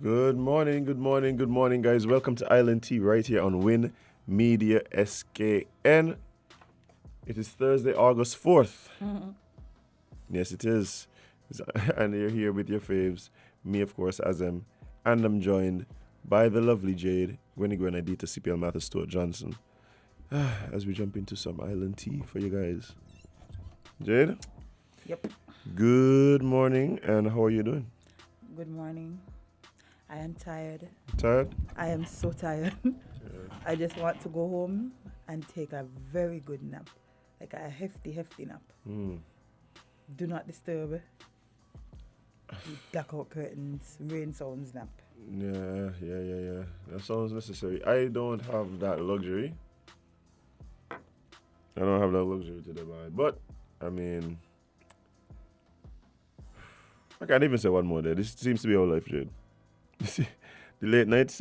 Good morning, good morning, good morning, guys. Welcome to Island Tea right here on Win Media SKN. It is Thursday, August 4th. Yes, it is. And you're here with your faves. Me, of course, Azem. And I'm joined by the lovely Jade, Winnie Adita, CPL Mathis, Stuart Johnson. As we jump into some Island Tea for you guys. Jade? Yep. Good morning, and how are you doing? Good morning. I am tired. Tired? I am so tired. I just want to go home and take a very good nap. Like a hefty nap. Do not disturb. Blackout curtains, rain sounds nap. Yeah. That sounds necessary. I don't have that luxury. Today, but I mean, I can't even say one more day. This seems to be our life, Jade. The late nights,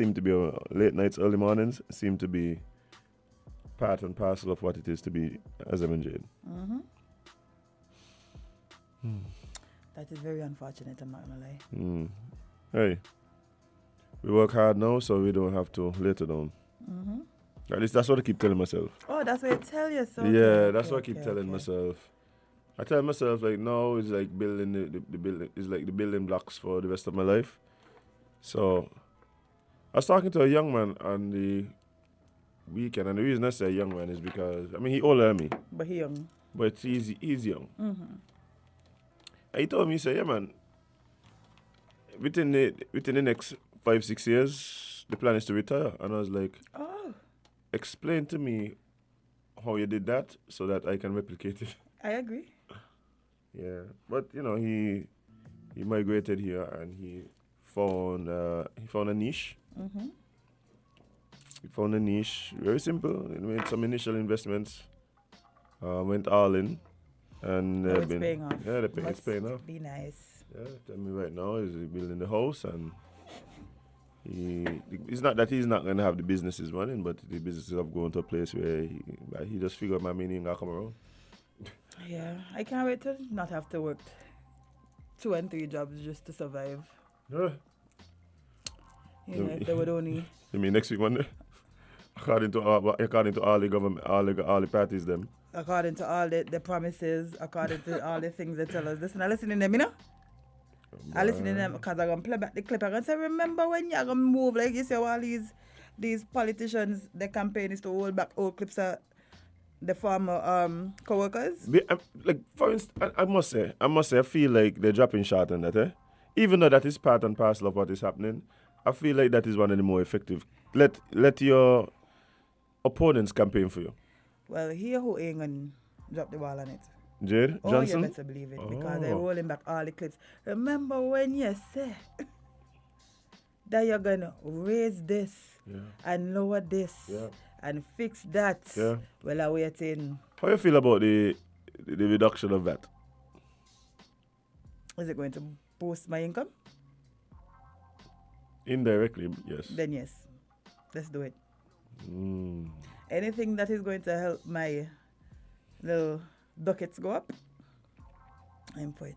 early mornings seem to be part and parcel of what it is to be Azem and Jade. That is very unfortunate, I'm not gonna lie. Hey, we work hard now, so we don't have to later on. At least that's what I keep telling myself. Oh, that's what you tell yourself. Yeah, that's what I keep telling myself. I tell myself like now it's like building the building is like the building blocks for the rest of my life. So I was talking to a young man on the weekend, and the reason I say young man is because I mean he older than me. But he young. But he's young. And he told me, he said, yeah man, within the next 5-6 years, the plan is to retire. And I was like, explain to me how you did that so that I can replicate it. I agree. Yeah, but you know he migrated here and he found a niche. He found a niche, very simple. He made some initial investments, went all in, and it's paying off. Yeah, it's paying off. Be nice. Yeah, tell me right now he's building the house, and it's not that he's not gonna have the businesses running, but the businesses have gone to a place where he just figured my meaning gonna come around. Yeah, I can't wait to not have to work 2 and 3 jobs just to survive. Yeah. You know, if they would only. You mean next week Monday? According to all the government, all the parties, them. According to all the promises, according to all the things they tell us. Listen, I listen to them, you know? I listen to them because I'm going to play back the clip. I'm going to say, remember when you're going to move, like you say, all these politicians, their campaign is to hold back old clips of the former co-workers? Like, for instance, I must say, I feel like they're dropping short on that, eh? Even though that is part and parcel of what is happening, I feel like that is one of the more effective. Let your opponents campaign for you. Well, here who ain't going to drop the ball on it. Jade Johnson? Oh, you better believe it, because they're rolling back all the clips. Remember when you said that you're going to raise this and lower this and fix that? Yeah. Well, I'm waiting. How you feel about the reduction of that? Is it going to boost my income? Indirectly, yes. Then yes. Let's do it. Anything that is going to help my little ducats go up, I am for it.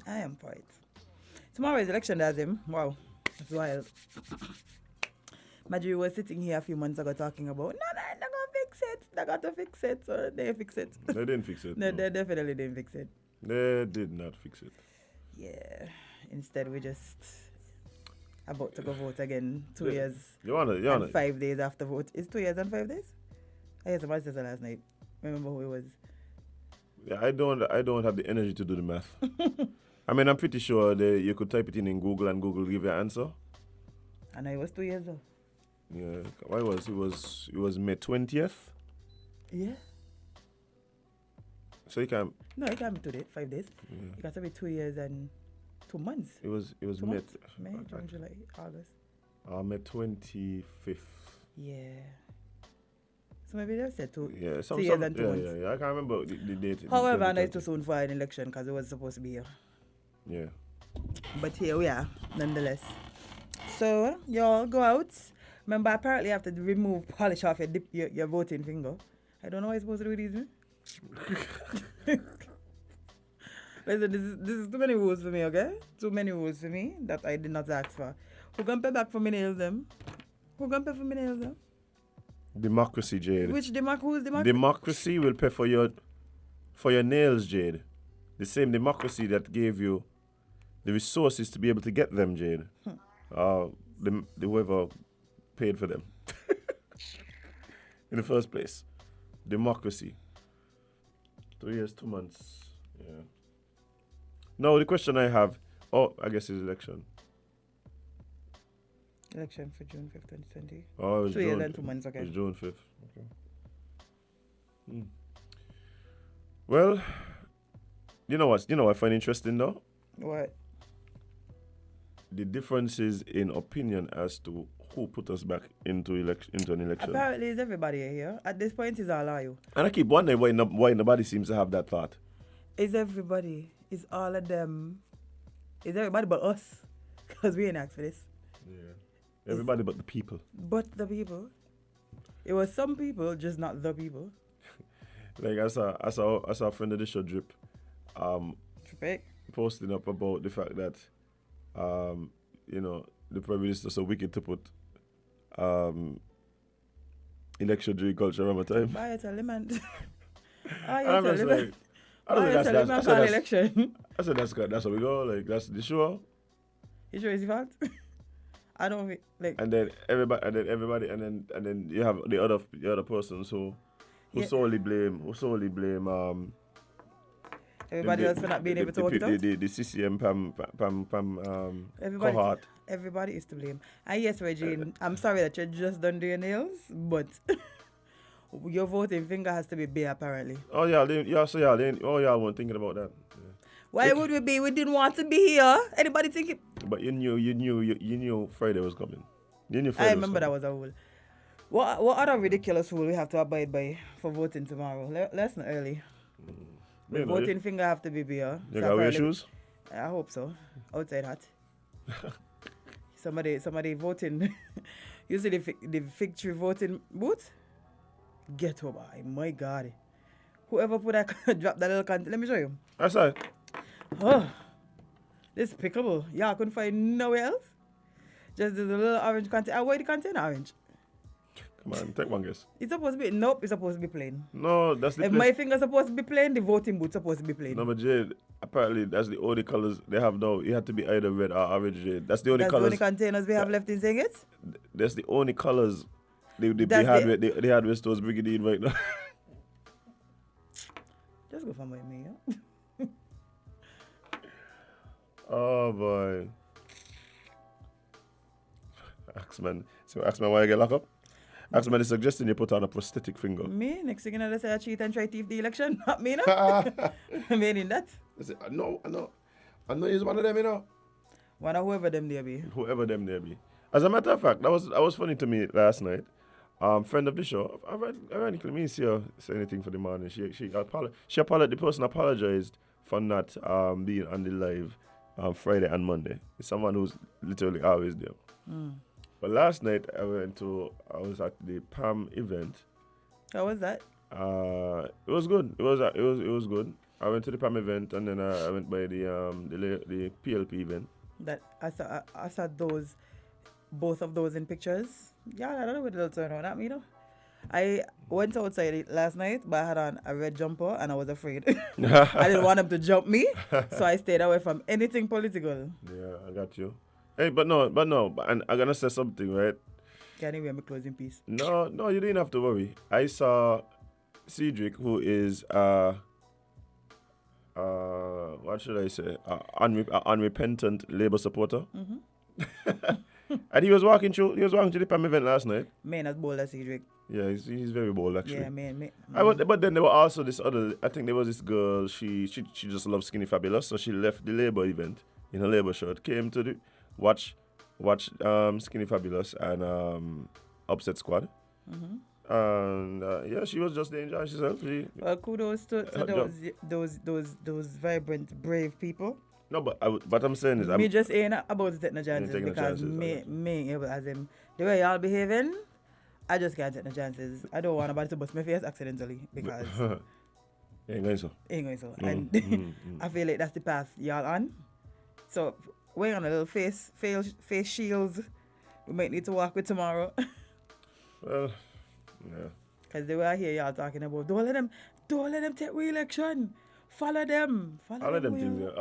I am for it. Tomorrow is election, Azim. Wow. That's wild. Marjorie was sitting here a few months ago talking about, no, they're not going to fix it. They got to fix it. So they fix it. They didn't fix it. No, they definitely didn't fix it. They did not fix it. Yeah. Instead, we just about to go vote again 2 years You wanna. and 5 days after vote. It's 2 years and 5 days? I heard somebody say that last night. Remember who it was? Yeah, I don't have the energy to do the math. I mean, I'm pretty sure that you could type it in Google and Google will give you an answer. I know it was 2 years though. Yeah, why was it was May 20th? Yeah. So you can. No, it can't be 2 days, 5 days. Yeah. It got to be 2 years and 2 months. It was 2 May. months? May, June, July, August. May 25th. Yeah. So maybe they said 2 Yeah, 2 years and 2 months. Yeah. I can't remember the date. However, I know it's too soon for an election because it was supposed to be here. Yeah. But here we are, nonetheless. So, y'all go out. Remember, apparently you have to remove polish off your voting finger. I don't know what you're supposed to do with these. Listen, this is too many rules for me, okay? Too many rules for me that I did not ask for. Who can pay back for me nails them? Who can pay for me nails them? Democracy, Jade. Who's democracy? Democracy will pay for your nails, Jade. The same democracy that gave you the resources to be able to get them, Jade. The whoever paid for them in the first place. Democracy. 3 years, 2 months. Yeah. No, the question I have, I guess is election. Election for June 5th, 2020. Oh, it was 2 years June, and 2 months, okay. It was June 5th. Okay. Well, you know what I find interesting though? What? The differences in opinion as to who put us back into an election. Apparently, it's everybody here. At this point, it's all of you. And I keep wondering why nobody seems to have that thought. It's everybody. It's all of them. It's everybody but us. Because we ain't asked for this. Yeah. Everybody but the people. But the people. It was some people, just not the people. Like I saw a friend of the show, Drip, posting up about the fact that, the Prime Minister so wicked to put election during culture around my time. Buy it, man. I'm just like, I don't think that's election. I said that's how we go. Like that's the show. You sure it's your fault? I don't like. And then everybody, and then you have the other persons who solely blame everybody else for not being able to work it out. The CCM cohort. Everybody is to blame. And yes, Regine, I'm sorry that you just done doing nails, but your voting finger has to be bare apparently. Oh yeah, y'all weren't thinking about that. Yeah. Why would we be? We didn't want to be here. Anybody thinking? But you knew Friday was coming. You knew Friday. I remember that was a rule. What other ridiculous rule we have to abide by for voting tomorrow? Less than early. The voting finger have to be bare. You got wear shoes? I hope so. Outside hot. Somebody voting. You see the victory voting booth? Get over. My God. Whoever put that drop that little content. Let me show you. I saw it. Oh, despicable. Yeah, I couldn't find nowhere else. Just the little orange content. Why the content orange? Come on, take one guess. It's supposed to be, nope, it's supposed to be plain. No, that's the If my finger's supposed to be plain, the voting booth's supposed to be plain. No, but Jade, apparently that's the only colors they have now. It had to be either red or orange, Jade. That's the only colors. That's the only containers we have left in Sing It? That's the only colors they had with those brigade right now. Just go find me, yeah? Oh, boy. Axman why you get locked up? Axman is suggesting you put on a prosthetic finger. Me? Next thing you know, they say I cheat and try to thief the election. Not me, no? I mean that. I say, I know he's one of them, you know. One of whoever them there be. Whoever them there be. As a matter of fact, that was funny to me last night. Friend of the show, ironically, me see her say anything for the morning. The person apologized for not being on the live Friday and Monday. It's someone who's literally always there. But last night I was at the PAM event. How was that? It was good. It was good. I went to the PAM event and then I went by the PLP event. That I saw both of those in pictures. Yeah, I don't know what it'll turn out at me, you know. I went outside it last night, but I had on a red jumper and I was afraid. I didn't want them to jump me, so I stayed away from anything political. Yeah, I got you. Hey, but no, and I'm gonna say something, right? Can you wear my clothes in peace? No, you didn't have to worry. I saw Cedric, who is what should I say? Unrepentant Labour supporter. And he was walking to the PAM event last night. Man, as bold as Cedric. Yeah, he's very bold actually. Yeah, man. But then there were also this other. I think there was this girl. She just loves Skinny Fabulous, so she left the Labour event in a Labour shirt, came to the watch Skinny Fabulous and Upset Squad. And she was just enjoying herself. Well, kudos to those vibrant, brave people. No, but I'm saying is, me just ain't about to take no chances because me able as him the way y'all behaving, I just can't take no chances. I don't want nobody to bust my face accidentally because Ain't going so. Ain't going so. And I feel like that's the path y'all on. So we're on a little face shields. We might need to walk with tomorrow. Well, yeah. Because they were here, y'all talking about don't let them take re-election. Follow them. All of them things.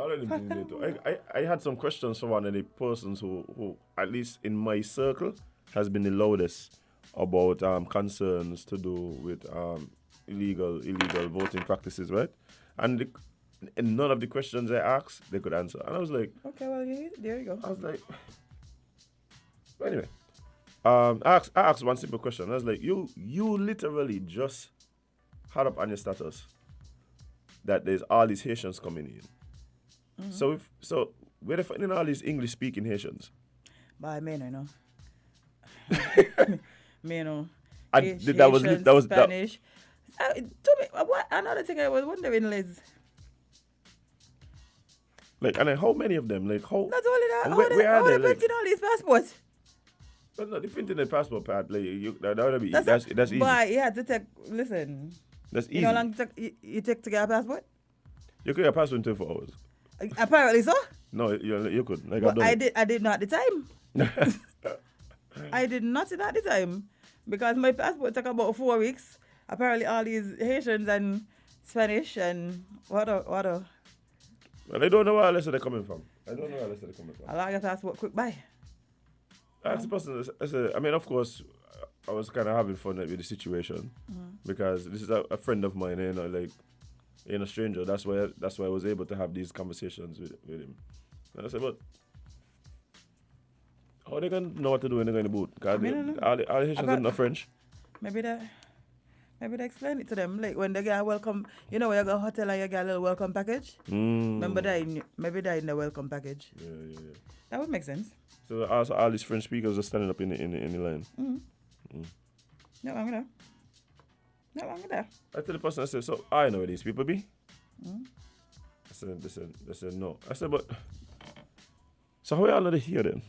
I had some questions for one of the persons who, at least in my circle, has been the loudest about concerns to do with illegal voting practices, right? And none of the questions I asked, they could answer. And I was like... Okay, well, there you go. I was like... But anyway, I asked one simple question. I was like, you literally just had up on your status that there's all these Haitians coming in. Mm-hmm. So where they finding all these English-speaking Haitians? By men, I know. Men, that was Spanish. What another thing I was wondering is, like, and then how many of them? Like, how? Not only that. Where are they? Printing all these passports. But no, the printing the passport part. Like, that would be that's easy. But you had to take. Listen. That's easy. You know how long you take to get a passport? You could get a passport in 24 hours. Apparently so. No, you could. Like, well, I did not at the time. I did nothing at the time because my passport took about 4 weeks. Apparently, all these Haitians and Spanish and what. Well, I don't know where else they're coming from. I like a passport quick buy. That's the person. I mean, of course, I was kind of having fun with the situation because this is a friend of mine, you know, like, ain't a stranger. That's why I was able to have these conversations with him. And I said, but how they gonna know what to do when they're going to boot? Because all the Haitians don't know French. Maybe they explain it to them. Like when they get a welcome, you know, when you go to a hotel and you get a little welcome package. Remember that? Maybe that in the welcome package. Yeah. That would make sense. So also all these French speakers are standing up in the line. No wrong with that. I tell the person, I said, so I know where these people be. They said no. I said, but so how y'all know they here then?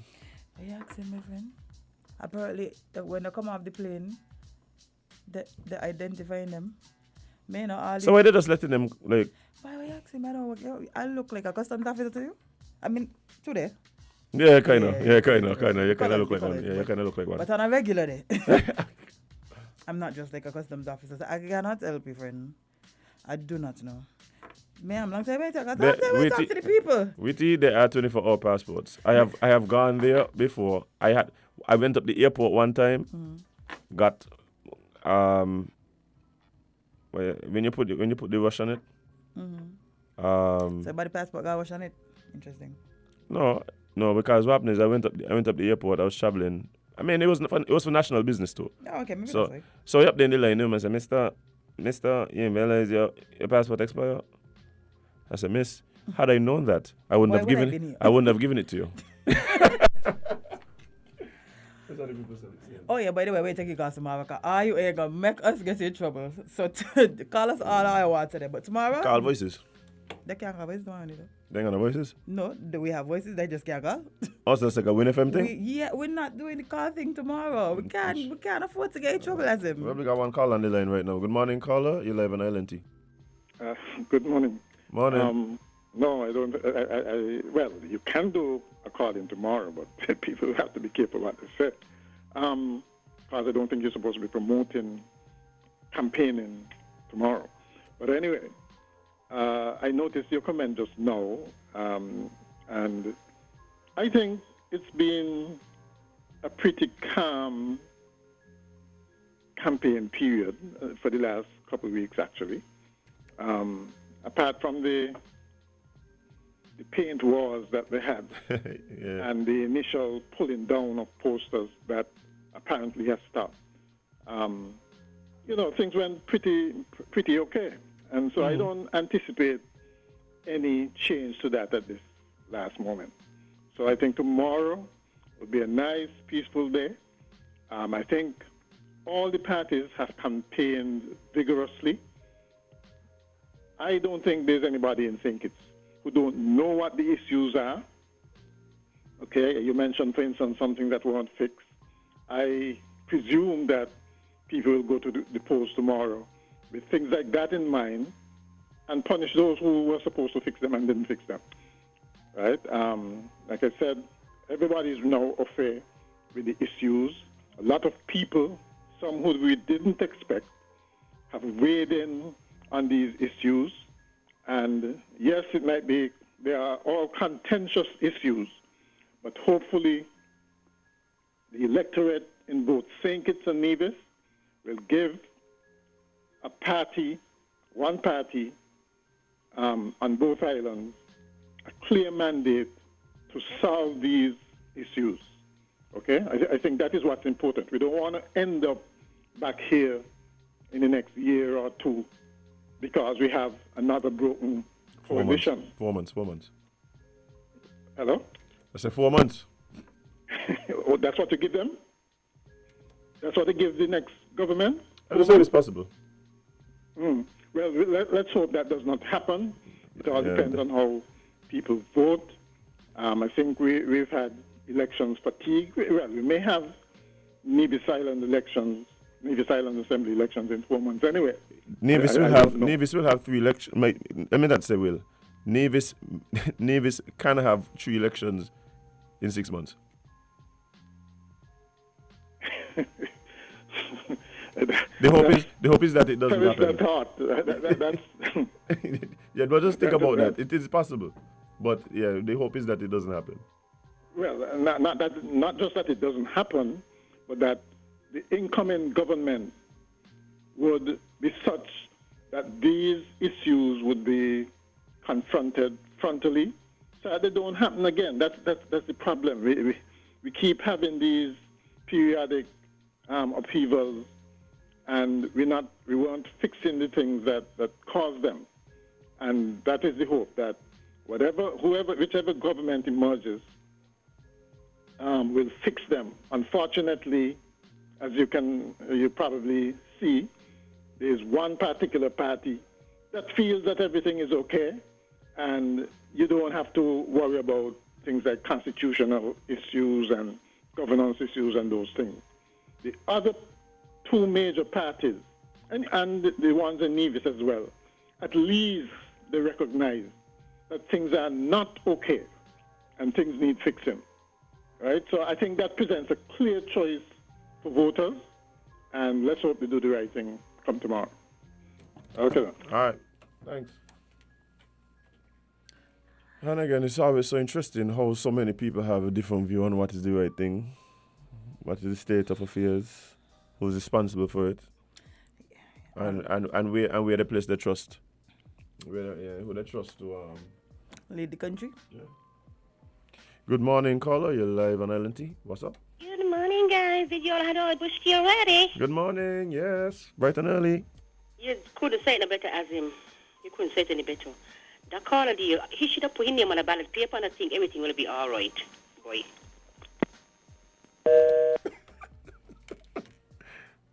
I asked him, my friend. Apparently, when they come off the plane, they identifying them. So why they just letting them, like... Why are you asking me? I look like a customs officer to you? I mean, today. Yeah, kind of. You kind of look like one. Yeah, you kind of look like one. But on a regular day. I'm not just like a customs officer. So I cannot help you, friend. I do not know. I'm long time I talk to the people. With you, there are 24-hour passports. I have gone there before. I went up the airport one time. Got when you put the wash on it. So by the passport got wash on it. Interesting. No, because what happened is I went up the airport. I was traveling. I mean, it was for national business too. Oh, okay, maybe so, that's right. So up there in the line, I said, Mister, you realize your passport expired? I said, Miss, had I known that, I wouldn't have given it to you. Oh yeah, by the way, we take you guys tomorrow. Are you gonna make us get in trouble? So call us all I want today, but tomorrow. Call voices. They can't have voices tomorrow. They ain't got no voices? No, we have voices. They just can't call. Also, it's like a Win FM thing. We're not doing the call thing tomorrow. We can't afford to get in trouble as him. Well, we got one call on the line right now. Good morning, caller. You're live on ILNT. Good morning. Morning. No, I don't. Well, you can do a call-in tomorrow, but people have to be careful what they say. Because I don't think you're supposed to be promoting campaigning tomorrow. But anyway, I noticed your comment just now, and I think it's been a pretty calm campaign period for the last couple of weeks, actually. Apart from the paint wars that they had yeah. and the initial pulling down of posters that apparently has stopped. Things went pretty okay. And so I don't anticipate any change to that at this last moment. So I think tomorrow will be a nice, peaceful day. I think all the parties have campaigned vigorously. I don't think there's anybody in St. who don't know what the issues are. Okay, you mentioned, for instance, something that won't fix. I presume that people will go to the polls tomorrow with things like that in mind, and punish those who were supposed to fix them and didn't fix them. Right? Like I said, everybody is now au fait with the issues. A lot of people, some who we didn't expect, have weighed in on these issues. And yes, it might be, they are all contentious issues, but hopefully the electorate in both St. Kitts and Nevis will give a party, one party, on both islands, a clear mandate to solve these issues. Okay? I think that is what's important. We don't want to end up back here in the next year or two because we have another broken coalition. 4 months. Hello? I said 4 months. Oh, that's what you give them? That's what they give the next government? I just said it's possible. Well, let's hope that does not happen. It all depends on how people vote. I think we've had elections fatigue. Well, we may have Nevis Island Assembly elections in 4 months anyway. Nevis will have 3 elections. Let me not say will. Nevis kind of have 3 elections in 6 months. The hope is that it doesn't happen. That's yeah, but just think about that. It is possible, but yeah, the hope is that it doesn't happen. Well, not just that it doesn't happen, but that the incoming government would be such that these issues would be confronted frontally, so that they don't happen again. That's the problem. We keep having these periodic upheavals, and we weren't fixing the things that cause them. And that is the hope that whichever government emerges will fix them. Unfortunately, as you probably see, there's one particular party that feels that everything is okay, and you don't have to worry about things like constitutional issues and governance issues and those things. The other 2 major parties, and the ones in Nevis as well, at least they recognize that things are not okay and things need fixing. Right? So I think that presents a clear choice for voters, and let's hope they do the right thing come tomorrow. Okay. All right. Thanks. And again, it's always so interesting how so many people have a different view on what is the right thing, what is the state of affairs, who's responsible for it, and where the place they trust, who they trust to lead the country. Yeah. Good morning, caller. You're live on LNT. What's up? Good morning, guys. Did you all have all bush tea already? Good morning. Yes, bright and early. You couldn't say it no better as him. You couldn't say it any better. The caller, he should have put his name on a ballot paper, and I think everything will be all right, boy.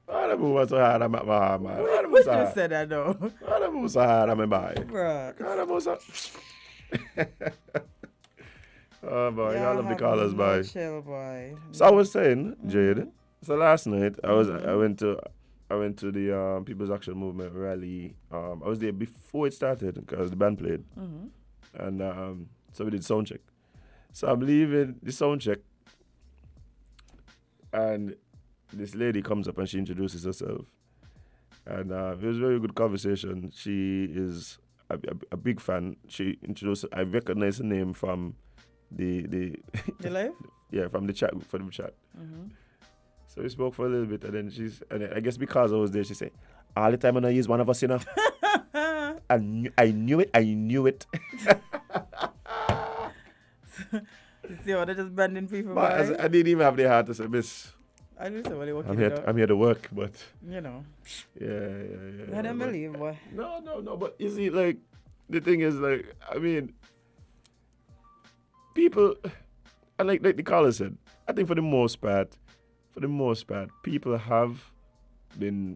Why move so hard? What you said that though? Why move so hard? I'm by. Bruh. Oh boy, y'all love the callers, boy. Chill, boy. So I was saying, Jade. So last night I went to the People's Action Movement rally. I was there before it started because the band played, and so we did sound check. So I'm leaving the sound check, and this lady comes up and she introduces herself, and it was a very good conversation. She is a big fan. She introduced. I recognize her name from the live? Yeah, from the chat. So we spoke for a little bit, and then I guess because I was there, she said, "All the time I know he's one of us, you know." I knew it. You see how they're just bending people But by? I didn't even have the heart to say, "Miss, I knew somebody working I'm here to work," but you know. Yeah. I don't believe, boy. No. But you see, like, the thing is, like, I mean, people, and like the caller said, I think for the most part, people have been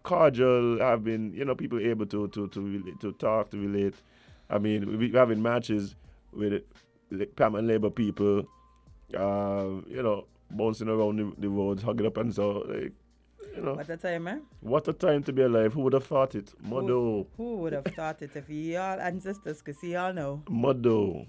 cordial, have been, people able to relate, to talk, to relate. I mean, we're having matches with Pam and Labour people, bouncing around the roads, hugging up, and so, like, You know, What a time, eh? what a time to be alive. Who would have thought it? Muddo. Who would have thought it if y'all ancestors could see y'all now? Muddo.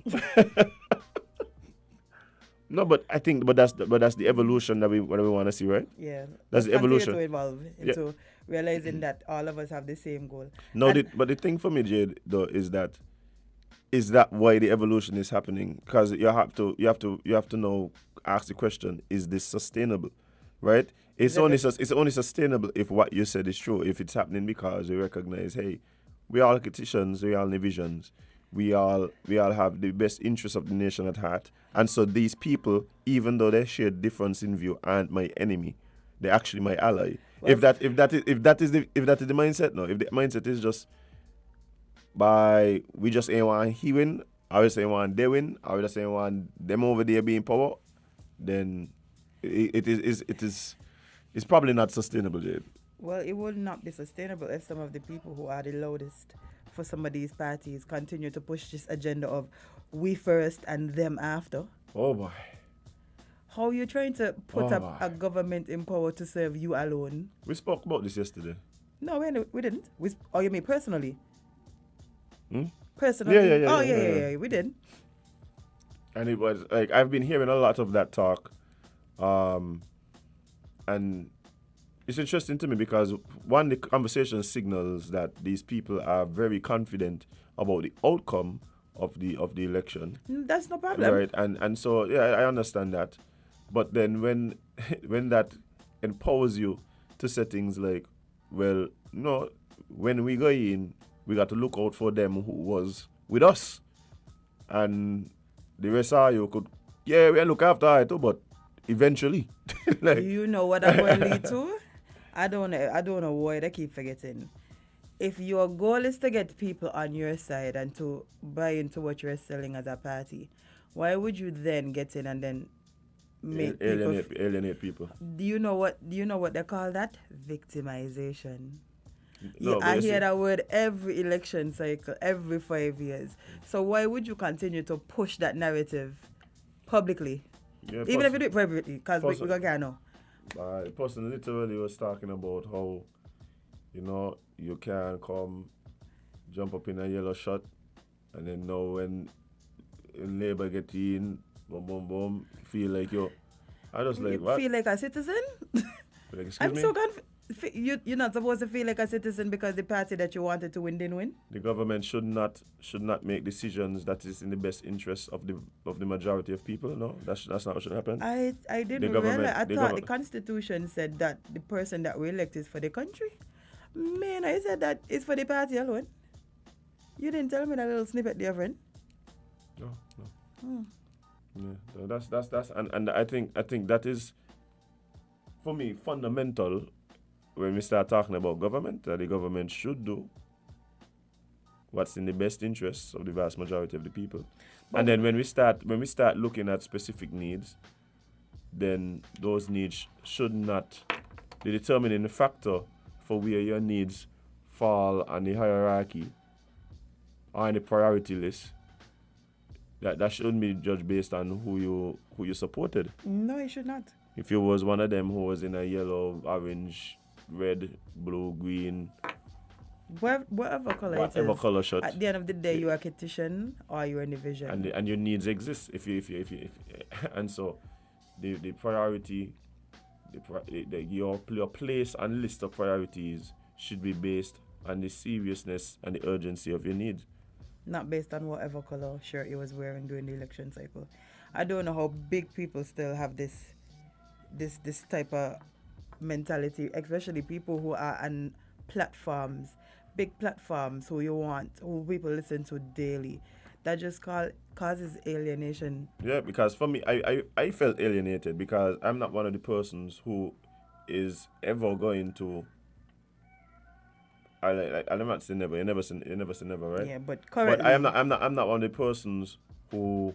No, but I think, but that's the evolution that we want to see, right? Yeah. That's the Let's continue evolution. to evolve into realizing that all of us have the same goal. No, And- but the thing for me, Jade, though, is that why the evolution is happening? Because you have to know, ask the question: is this sustainable? Right? It's only sustainable if what you said is true. If it's happening because we recognize, hey, we are politicians, we are visions, we all have the best interests of the nation at heart, and so these people, even though they share difference in view, aren't my enemy. They're actually my ally. Well, If that is the mindset, no. If the mindset is just we just ain't want he win, or we just ain't want they win, or we just ain't want them over there being power, then it's probably not sustainable, Jade. Well, it will not be sustainable if some of the people who are the loudest for some of these parties continue to push this agenda of we first and them after. Oh boy. How are you trying to put up a government in power to serve you alone? We spoke about this yesterday. No, we didn't. Oh, you mean personally? Hmm? Personally? Yeah, we did. And it was like I've been hearing a lot of that talk, and it's interesting to me because one, the conversation signals that these people are very confident about the outcome of the election. That's no problem. Right, and so I understand that, but then when that empowers you to say things like, well, no, when we go in, we got to look out for them who was with us, and the rest of you could, we look after it too, but eventually, Do you know what I'm going to lead to? I don't know why they keep forgetting. If your goal is to get people on your side and to buy into what you're selling as a party, why would you then get in and then make alienate people? Do you know what they call that? Victimization. No, I hear that word every election cycle, every 5 years. So why would you continue to push that narrative publicly? Yeah, Even if you do it privately, because we don't know. The person literally was talking about how, you can come, jump up in a yellow shot, and then know when Labour get in, boom, boom, boom, feel like I just like, what? Feel like a citizen? Like, excuse I'm me? so confused. You're not supposed to feel like a citizen because the party that you wanted to win didn't win? The government should not make decisions that is in the best interest of the majority of people. No, that's not what should happen. I didn't realize. I thought the Constitution said that the person that we elect is for the country. Man, I said that it's for the party alone. You didn't tell me that little snippet there, friend. No. Yeah, so that's and I think that is, for me, fundamental when we start talking about government, that the government should do what's in the best interests of the vast majority of the people. And then when we start looking at specific needs, then those needs should not be the determining factor for where your needs fall on the hierarchy or on the priority list. That shouldn't be judged based on who you supported. No, it should not. If you was one of them who was in a yellow, orange, red, blue, green, whatever color shot, at the end of the day, you are a petition or you are in the vision. and your needs exist. If you and so the priority, your place and list of priorities should be based on the seriousness and the urgency of your needs. Not based on whatever color shirt he was wearing during the election cycle. I don't know how big people still have this type of mentality, especially people who are on platforms, big platforms who people listen to daily. That just causes alienation. Yeah, because for me, I felt alienated because I'm not one of the persons who is ever going to. I'm not saying never. You never say never, right? Yeah, but currently, but I'm not one of the persons who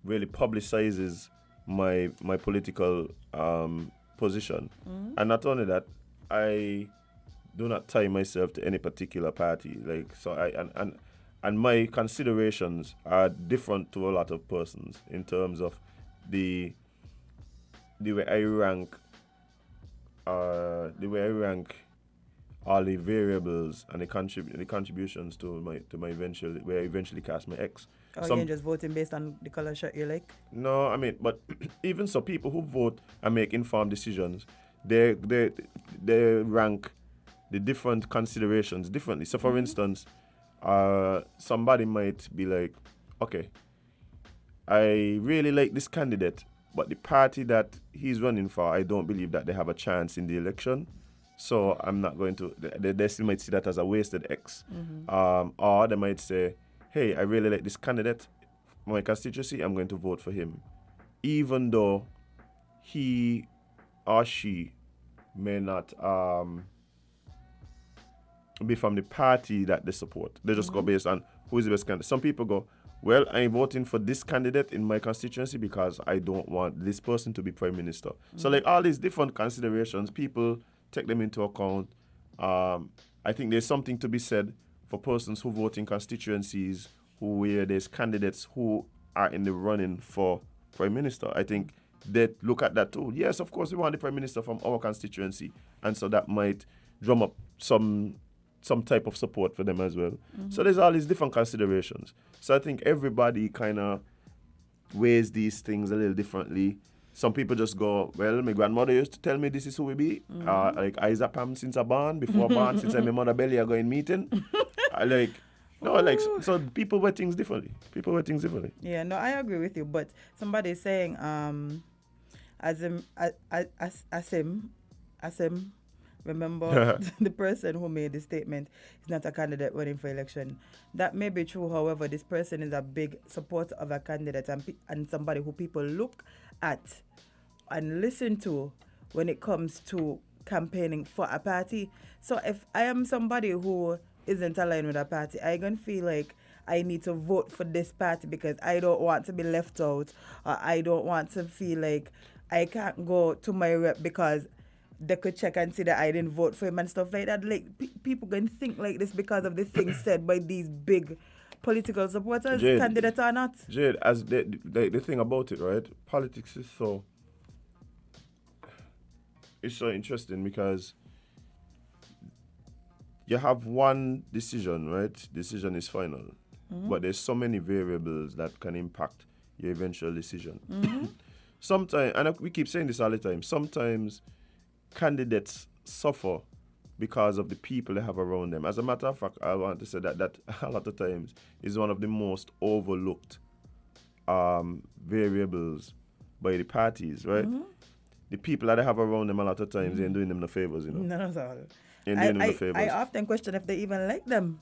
really publicizes my political position. Mm-hmm. And not only that, I do not tie myself to any particular party. And my considerations are different to a lot of persons in terms of the way I rank the way I rank all the variables and the contributions to my eventually where I eventually cast my X. Oh, you ain't just voting based on the color shirt you like? No, I mean, but even so, people who vote and make informed decisions, they rank the different considerations differently. So, for instance, somebody might be like, okay, I really like this candidate, but the party that he's running for, I don't believe that they have a chance in the election. So I'm not going to. They still might see that as a wasted X. Or they might say, hey, I really like this candidate for my constituency, I'm going to vote for him. Even though he or she may not be from the party that they support. They just go based on who is the best candidate. Some people go, well, I'm voting for this candidate in my constituency because I don't want this person to be prime minister. So like all these different considerations, people take them into account. I think there's something to be said for persons who vote in constituencies where there's candidates who are in the running for prime minister. I think they look at that too. Yes, of course, we want the prime minister from our constituency, and so that might drum up some type of support for them as well. So there's all these different considerations. So I think everybody kind of weighs these things a little differently. Some people just go, well, my grandmother used to tell me this is who we be. Like, Isa Pam since I born, before born, since I'm my mother belly, I go in meeting. So people weigh things differently. Yeah, no, I agree with you. But somebody's saying, Asim, remember the person who made the statement is not a candidate running for election. That may be true. However, this person is a big supporter of a candidate and somebody who people look at and listen to when it comes to campaigning for a party. So if I am somebody who isn't aligned with a party, I gonna feel like I need to vote for this party because I don't want to be left out, or I don't want to feel like I can't go to my rep because they could check and see that I didn't vote for him and stuff like that. Like people can think like this because of the things said by these big political supporters, Jade, candidates or not. Jade, as the thing about it, right? Politics is it's so interesting because you have one decision, right? Decision is final, but there's so many variables that can impact your eventual decision. Sometimes, and we keep saying this all the time, sometimes candidates suffer because of the people they have around them. As a matter of fact, I want to say that a lot of times is one of the most overlooked variables by the parties, right? The people that they have around them a lot of times ain't doing them no favors, you know. Not at all. Ain't doing them no favors. I often question if they even like them.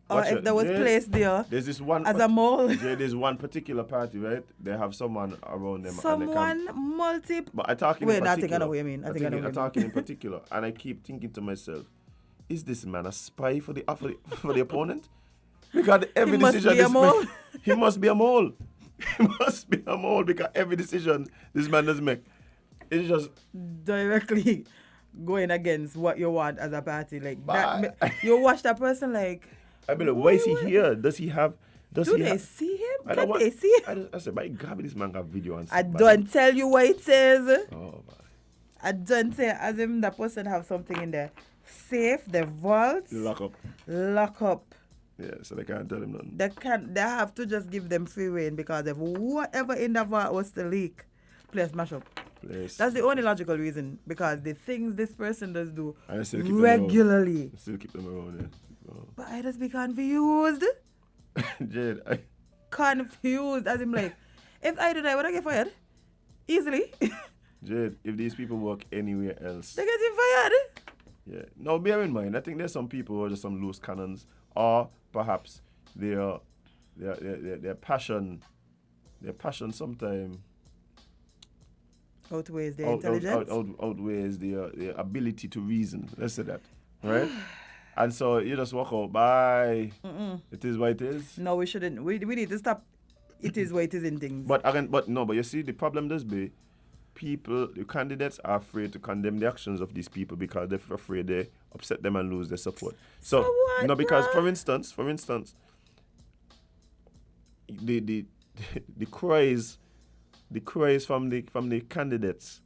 Or if there was placed there there's this one as a mole. There's one particular party, right? They have someone around them. Someone multi. But I talk in Wait, particular. I think I know what you mean. I'm talking in particular, and I keep thinking to myself, is this man a spy for the opponent? Because every decision he must be a mole. He must be a mole because every decision this man does make, it's just directly going against what you want as a party. Like that, you watch that person like. I mean, why is he here? Does he have? Do they see him? Can they see him? I said, by God, this man got video and I don't tell you what it says. Oh, man. I don't say as if that person have something in there. Safe, the vault. Lock up. Yeah, so they can't tell him nothing. They have to just give them free rein because if whatever in the vault was to leak, please smash up. That's the only logical reason because the things this person does do regularly. Still keep them around, yeah. But I just be confused. Jade, confused. As in like, if I do that, would I get fired? Easily. Jade, if these people work anywhere else, they get fired. Yeah. Now bear in mind, I think there's some people who are just some loose cannons, or perhaps their passion sometimes outweighs their intelligence. Outweighs their ability to reason. Let's say that, right? And so you just walk out, bye. It is what it is. No, we shouldn't. We need to stop. It is what it is in things. But you see, the problem does be, the candidates are afraid to condemn the actions of these people because they're afraid they upset them and lose their support. So what, because for instance, the cries from the candidates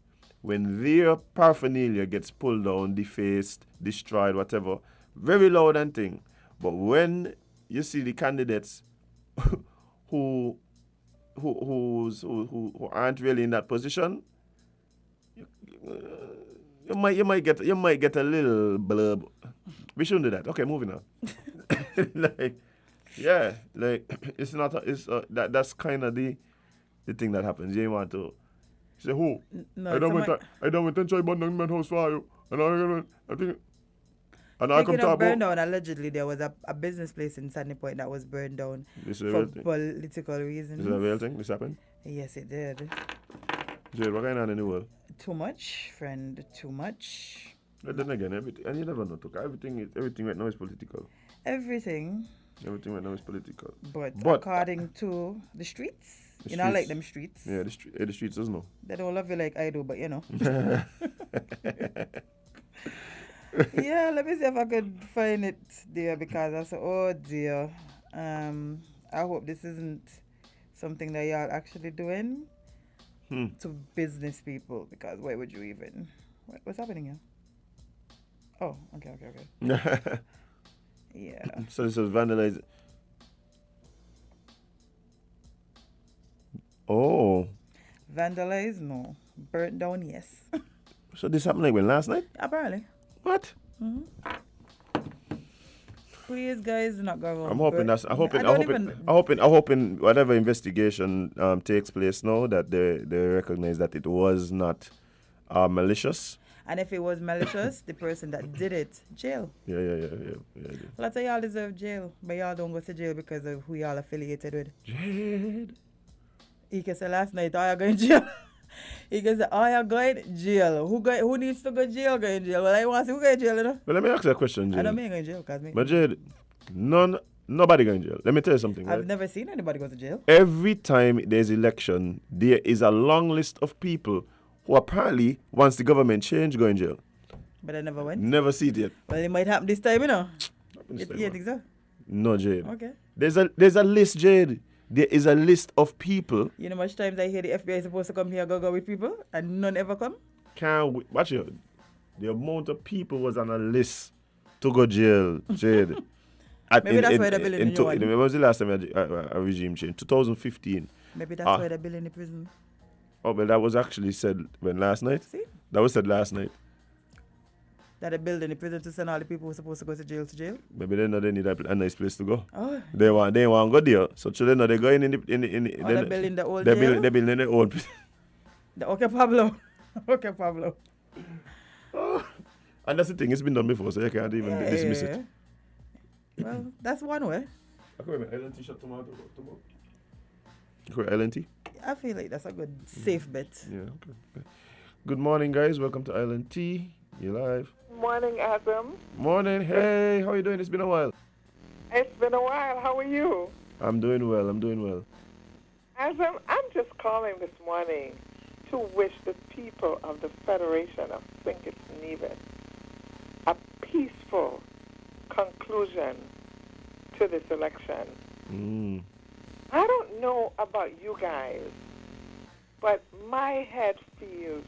when their paraphernalia gets pulled down, defaced, destroyed, whatever, very loud and thing. But when you see the candidates who aren't really in that position, you might get a little blurb. We shouldn't do that. Okay, moving on. It's not. That's kind of the thing that happens. You want to say who? No, I don't want to try burn my house for you. And I think. And I come Speaking of talk burned about. down, allegedly there was a business place in Sandy Point that was burned down This is a for real thing. political reasons. This is a real thing. This happened. Yes, it did. Jade, what going on in the world? Too much, friend. Too much. But then again, everything, and you never know. Everything right now is political. Everything. Everything right now is political. But But- according to the streets, The you know, I like streets. them streets. Yeah, the streets does know. They don't love you like I do, but you know. Yeah, let me see if I could find it there because I said, oh dear. I hope this isn't something that y'all actually doing to business people because why would you even? What's happening here? Oh, okay. Yeah. So this was vandalized. Oh, Vandalized? No. Burnt down? Yes. so this happened like when last night? Apparently. What? Please, guys, not go wrong. I'm hoping But I'm hoping whatever investigation takes place now that they recognize that it was not malicious. And if it was malicious, the person that did it, jail. Yeah. Lots of y'all deserve jail, but y'all don't go to jail because of who y'all affiliated with. Jade. He can say last night, oh, you're going to jail. He can say, oh, you're going to jail. Who needs to go to jail? Going to jail. Well, I want to see who going to jail, you know? But let me ask you a question, Jade. I don't mean going to jail, because me. But Jade, nobody going to jail. Let me tell you something. I've Right? never seen anybody go to jail. Every time there's election, there is a long list of people who apparently, once the government change, go in jail. But I never went. Never see it yet. Well, it might happen this time, you know? Happen this time, You man. think so? No, Jade. Okay. There's a list, Jade. There is a list of people. You know much times I hear the FBI is supposed to come here go with people and none ever come? Watch it. The amount of people was on a list to go jail, Jade. Maybe that's why they're building a new one. When was the last time a regime change? 2015. Maybe that's why they're building the prison. Oh, but that was actually said when last night? See? That was said last night. That they're building the prison to send all the people who are supposed to go to jail. Maybe they know they need a nice place to go. Oh. They want to go there. So children know they're going in the they're building the old they're jail? building their own prison. Okay, Pablo. Okay, Pablo. And that's the thing, it's been done before, so you can't even dismiss it. Well, that's one way. Okay, LNT shot tomorrow. Okay, LNT? I feel like that's a good safe bet. Yeah, okay. Good morning, guys. Welcome to Island Tea. You're live. Morning, Adam. Morning. Hey, how you doing? It's been a while. It's been a while. How are you? I'm doing well. Adam, I'm just calling this morning to wish the people of the Federation of St. Kitts and Nevis a peaceful conclusion to this election. I don't know about you guys, but my head feels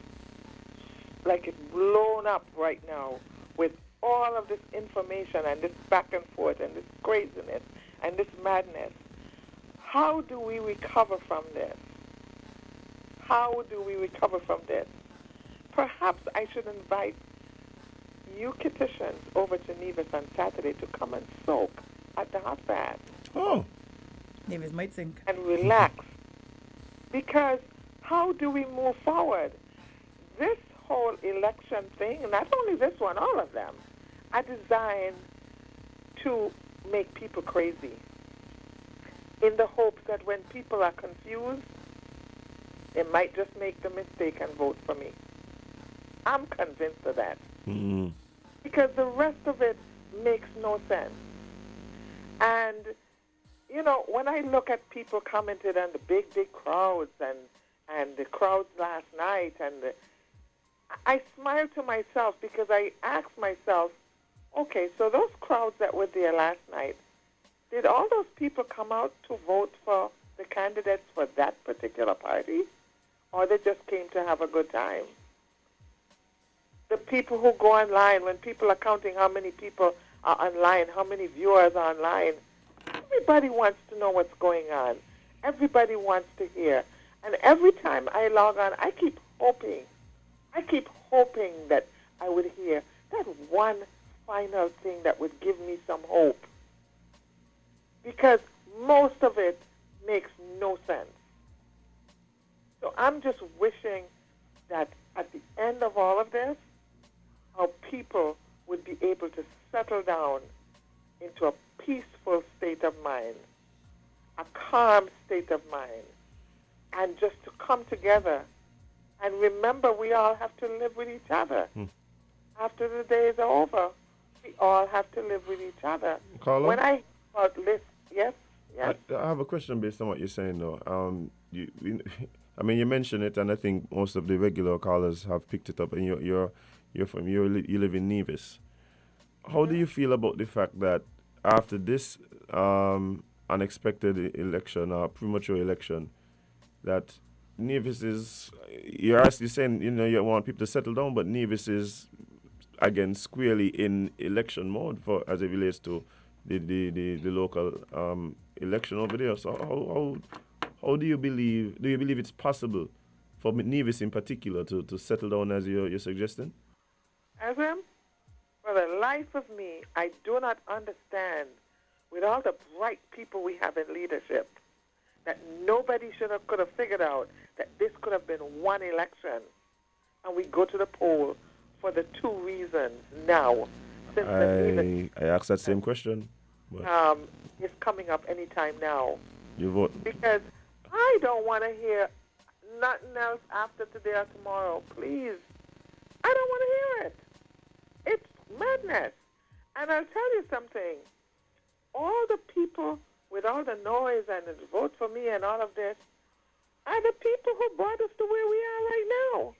like it's blown up right now with all of this information and this back and forth and this craziness and this madness. How do we recover from this? Perhaps I should invite you Kittitians over to Nevis on Saturday to come and soak at the hot bath. Oh. Nevis might sink. And relax. Because how do we move forward? This whole election thing, not only this one, all of them, are designed to make people crazy in the hopes that when people are confused, they might just make the mistake and vote for me. I'm convinced of that. Because the rest of it makes no sense. And, you know, when I look at people commented on the big crowds and the crowds last night, I smile to myself because I ask myself, okay, so those crowds that were there last night, did all those people come out to vote for the candidates for that particular party? Or they just came to have a good time? the people who go online, when people are counting how many people are online, how many viewers are online, everybody wants to know what's going on. Everybody wants to hear. And every time I log on, I keep hoping that I would hear that one final thing that would give me some hope. Because most of it makes no sense. So I'm just wishing that at the end of all of this, our people would be able to settle down into a peaceful state of mind, a calm state of mind, and just to come together and remember we all have to live with each other. After the days are over, we all have to live with each other. Carla? When I about this, yes. I have a question based on what you're saying, though. I mean, you mentioned it, and I think most of the regular callers have picked it up. And you live in Nevis. How do you feel about the fact that after this unexpected election, premature election, that Nevis is, you're saying, you want people to settle down, but Nevis is, again, squarely in election mode as it relates to the local election over there. So how do you believe it's possible for Nevis in particular to settle down as you're suggesting? Azim, for the life of me, I do not understand, with all the bright people we have in leadership, that nobody could have figured out that this could have been one election, and we go to the poll for the two reasons now. Since I asked that same question. It's coming up anytime now. You vote. Because I don't want to hear nothing else after today or tomorrow. Please. I don't want to hear it. It's madness. And I'll tell you something. All the people with all the noise and the vote for me and all of this are the people who brought us to where we are right now.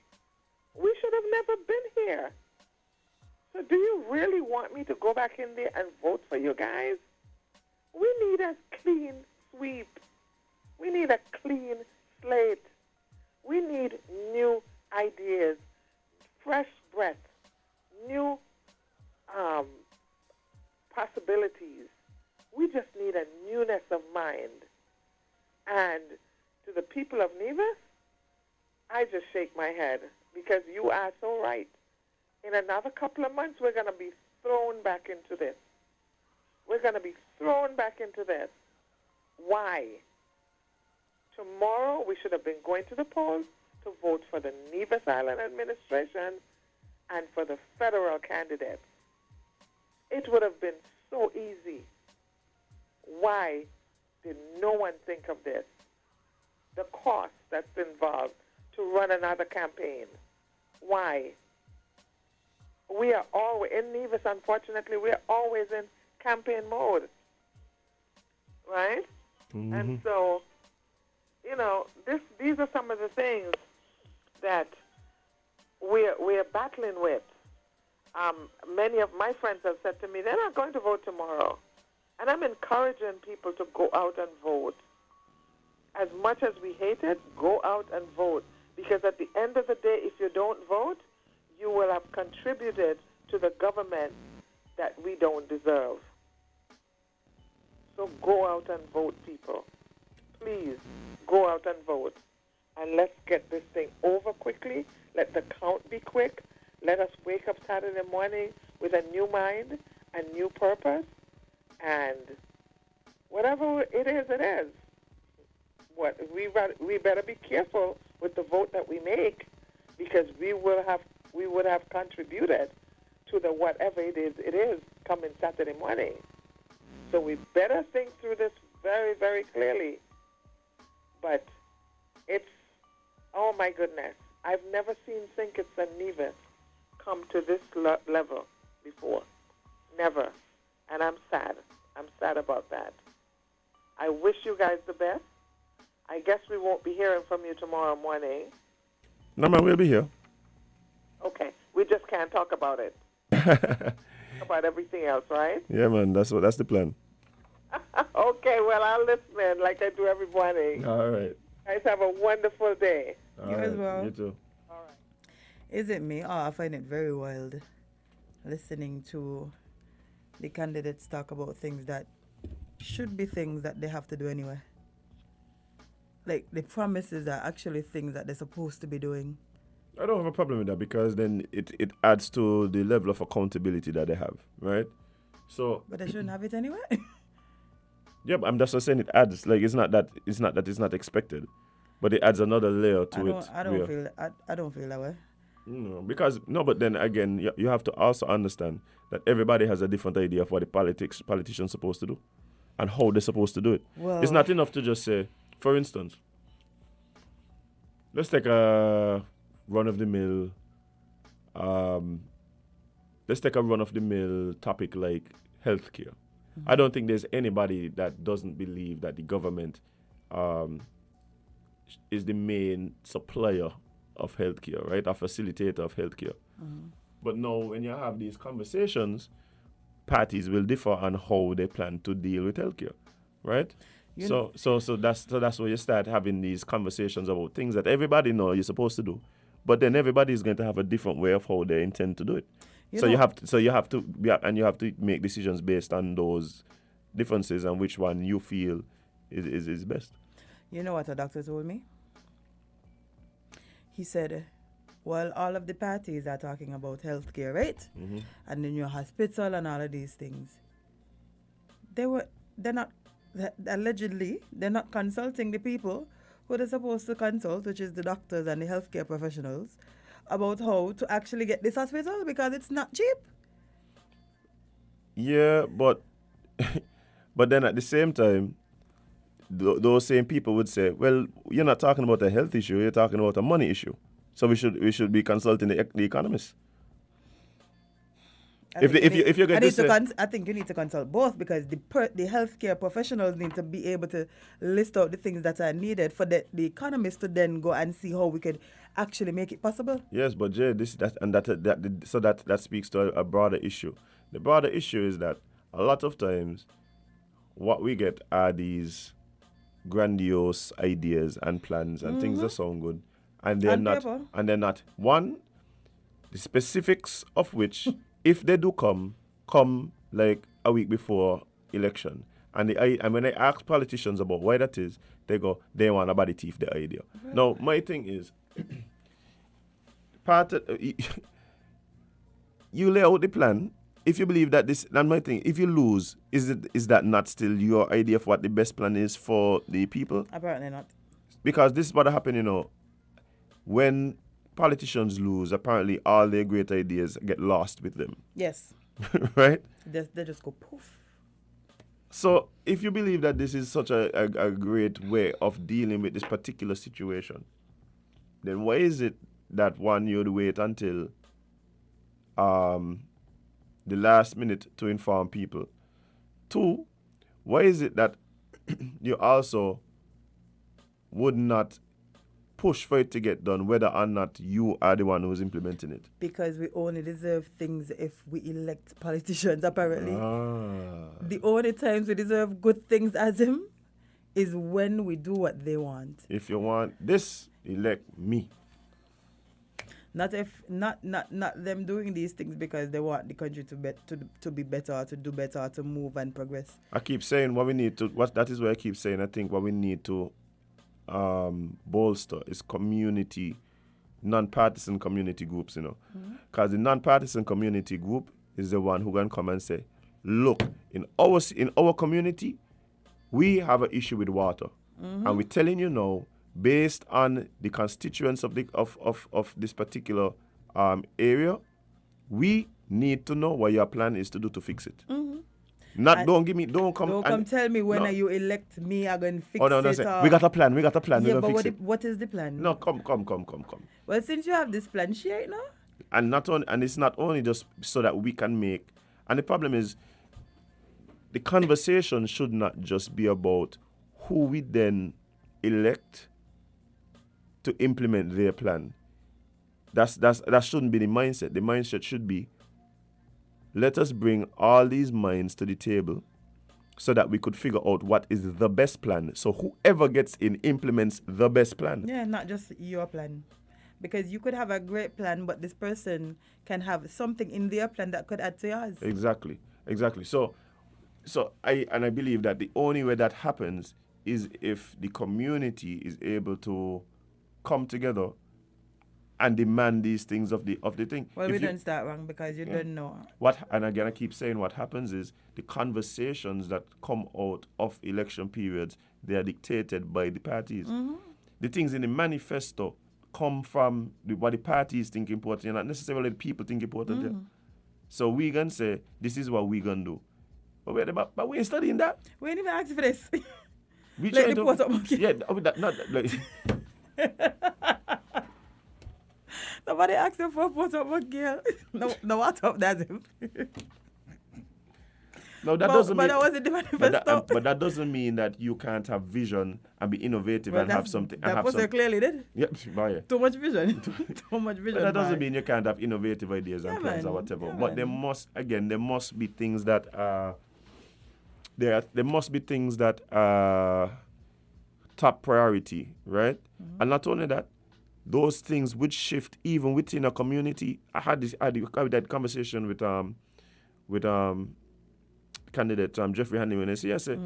We should have never been here. So do you really want me to go back in there and vote for you guys? We need a clean sweep. We need a clean slate. We need new ideas, fresh breath, new possibilities. We just need a newness of mind. And to the people of Nevis, I just shake my head because you are so right. In another couple of months, we're going to be thrown back into this. We're going to be thrown back into this. Why? Tomorrow, we should have been going to the polls to vote for the Nevis Island administration and for the federal candidates. It would have been so easy. Why did no one think of this? The cost that's involved to run another campaign. Why? We are always, in Nevis, unfortunately, we are always in campaign mode. Right? Mm-hmm. And so, these are some of the things that we're battling with. Many of my friends have said to me, they're not going to vote tomorrow. And I'm encouraging people to go out and vote. As much as we hate it, go out and vote. Because at the end of the day, if you don't vote, you will have contributed to the government that we don't deserve. So go out and vote, people. Please, go out and vote. And let's get this thing over quickly. Let the count be quick. Let us wake up Saturday morning with a new mind, a new purpose, and whatever it is, it is. We better be careful with the vote that we make, because we would have contributed to the whatever it is coming Saturday morning. So we better think through this very, very clearly. But it's, oh my goodness, I've never seen St. Kitts and Nevis come to this level before. Never. And I'm sad. I'm sad about that. I wish you guys the best. I guess we won't be hearing from you tomorrow morning. No, man, we'll be here. Okay. We just can't talk about it. About everything else, right? Yeah, man. That's the plan. Okay. Well, I'll listen like I do every morning. All right. Guys, have a wonderful day. You as well. You too. All right. Is it me? Oh, I find it very wild listening to the candidates talk about things that should be things that they have to do anyway. Like the promises are actually things that they're supposed to be doing. I don't have a problem with that because then it adds to the level of accountability that they have, right? So, But they shouldn't have it anyway. yeah, but I'm just saying it adds. Like it's not that it's not expected, but it adds another layer to it. I don't feel that way. No, because no, but then again, you have to also understand that everybody has a different idea of what the politicians supposed to do, and how they're supposed to do it. Well, It's not enough to just say, for instance, let's take a run-of-the-mill. Let's take a run-of-the-mill topic like healthcare. I don't think there's anybody that doesn't believe that the government is the main supplier of healthcare, right? A facilitator of healthcare. But now, when you have these conversations, parties will differ on how they plan to deal with healthcare, right? So that's where you start having these conversations about things that everybody know you're supposed to do, but then everybody is going to have a different way of how they intend to do it. You have to make decisions based on those differences and which one you feel is best. You know what a doctor told me? He said, well, all of the parties are talking about healthcare, right? And then your hospital and all of these things. Allegedly, they're not consulting the people who they're supposed to consult, which is the doctors and the healthcare professionals, about how to actually get this hospital because it's not cheap. Yeah, but then at the same time, those same people would say, well, you're not talking about a health issue, you're talking about a money issue. So we should be consulting the economists. I think you need to consult both because the healthcare professionals need to be able to list out the things that are needed for the economists to then go and see how we could actually make it possible. Yes, but Jay, that speaks to a broader issue. The broader issue is that a lot of times what we get are these grandiose ideas and plans and things that sound good, and they're not one, the specifics of which if they do come like a week before election, and when I ask politicians about why that is, they go, they want to body thief the idea. Right. Now, my thing is, you lay out the plan. If you believe that this, and my thing, if you lose, is that not still your idea of what the best plan is for the people? Apparently not. Because this is what happened, when politicians lose, apparently all their great ideas get lost with them. Yes. Right? They just go poof. So if you believe that this is such a great way of dealing with this particular situation, then why is it that one, you'd wait until the last minute to inform people? Two, why is it that you also would not push for it to get done, whether or not you are the one who's implementing it? Because we only deserve things if we elect politicians, apparently. The only times we deserve good things as him is when we do what they want. If you want this, elect me. Not them doing these things because they want the country to be better, to do better, to move and progress. I keep saying that is why I keep saying I think what we need to bolster is non-partisan community groups, because the non-partisan community group is the one who can come and say, look, in our community, we have an issue with water, and we're telling you now, based on the constituents of this particular area, we need to know what your plan is to do to fix it. Don't come tell me when you elect me, I'm going to fix it. We got a plan. Yeah, but what is the plan? No, come. Well, since you have this plan, share it now. And it's not only just so that we can make. And the problem is, the conversation should not just be about who we then elect to implement their plan. That shouldn't be the mindset. The mindset should be, let us bring all these minds to the table so that we could figure out what is the best plan. So whoever gets in implements the best plan. Yeah, not just your plan. Because you could have a great plan, but this person can have something in their plan that could add to yours. Exactly. So I believe that the only way that happens is if the community is able to come together and demand these things of the thing. Well, If we you- don't start wrong because you don't know. And again I keep saying what happens is the conversations that come out of election periods, they are dictated by the parties. The things in the manifesto come from what the parties think important, and not necessarily the people think important. Yeah? So we can say this is what we gonna do. But we ain't studying that. We ain't even asking for this. We Like trying the to, port up monkey. yeah, not like Nobody asked him for a photo of a girl. No, what up, that's him. no, that but, doesn't but mean. that wasn't the manifesto. But that doesn't mean that you can't have vision and be innovative and have something. That person clearly did. Yep, yeah. Too much vision. Too much vision. But that doesn't boy. mean you can't have innovative ideas and plans or man. whatever. Yeah, But there must be things that are there must be things that are top priority, right? And not only that, those things would shift even within a community. I had that conversation with candidate Jeffrey Hanneman. And I said,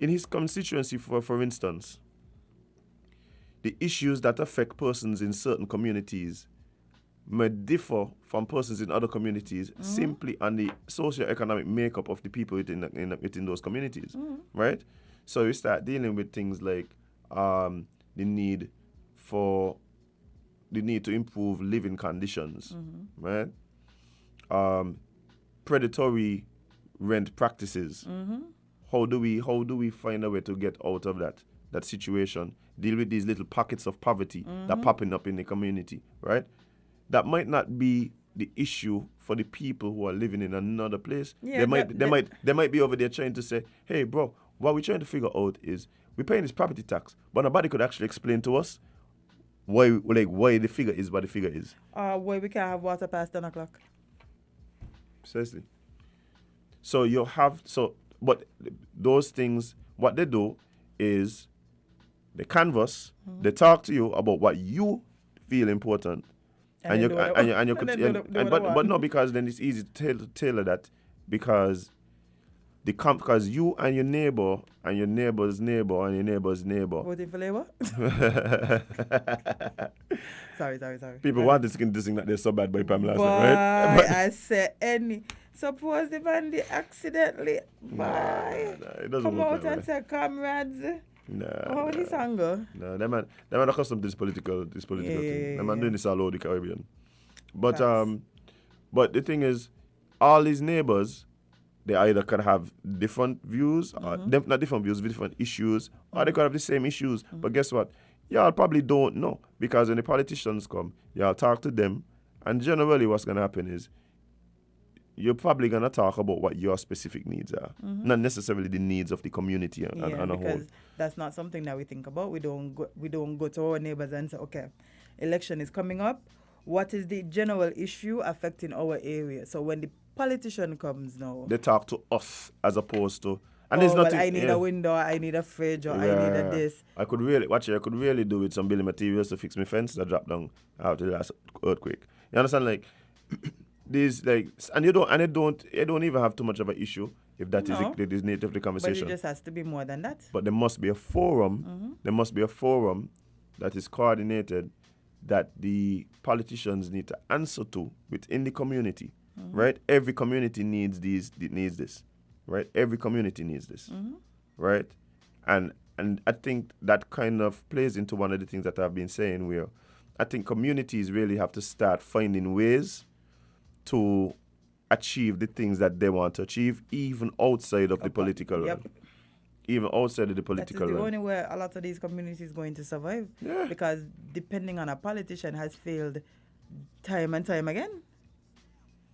in his constituency, for instance, the issues that affect persons in certain communities may differ from persons in other communities simply on the socio-economic makeup of the people within those communities, right? So you start dealing with things like the need to improve living conditions, right? Predatory rent practices. How do we find a way to get out of that situation? Deal with these little pockets of poverty that popping up in the community, right? That might not be the issue for the people who are living in another place. Yeah, they might be over there trying to say, hey, bro, what we're trying to figure out is we're paying this property tax, but nobody could actually explain to us why the figure is what the figure is. Why we can't have water past 10 o'clock. Precisely. But those things, what they do is they canvas, they talk to you about what you feel important. But no, because then it's easy to tailor that because because you and your neighbor and your neighbor's neighbor and your neighbor's neighbor. Voting for Labour? Sorry. People want this thing that they're so bad by Pamela, right? But I say suppose the man accidentally it doesn't come work out that and way. say comrades. How this song go? No, them man accustomed to this political thing. Them man doing this all over the Caribbean. But Facts. but the thing is, all these neighbors, they either could have different views, or not different views, different issues, or they could have the same issues. But guess what? Y'all probably don't know because when the politicians come, y'all talk to them, and generally what's gonna happen is you're probably gonna talk about what your specific needs are, not necessarily the needs of the community and a whole. Because that's not something that we think about. We don't go to our neighbors and say, okay, election is coming up. What is the general issue affecting our area? So when the politician comes now, They talk to us as opposed to, and oh, there's well, nothing. I need a window, I need a fridge, or I need a this. I could really do with some building materials to fix my fence that dropped down after the last earthquake. You understand? Like these, like, and you don't even have too much of an issue if that No. is native to the But conversation. it just has to be more than that. But there must be a forum. There must be a forum that is coordinated that the politicians need to answer to within the community. Right? Every community needs this. Right? Every community needs this. Right? And I think that kind of plays into one of the things that I've been saying where I think communities really have to start finding ways to achieve the things that they want to achieve, even outside of the political realm. Even outside of the political That is the realm. only way a lot of these communities going to survive. Yeah. Because depending on a politician has failed time and time again.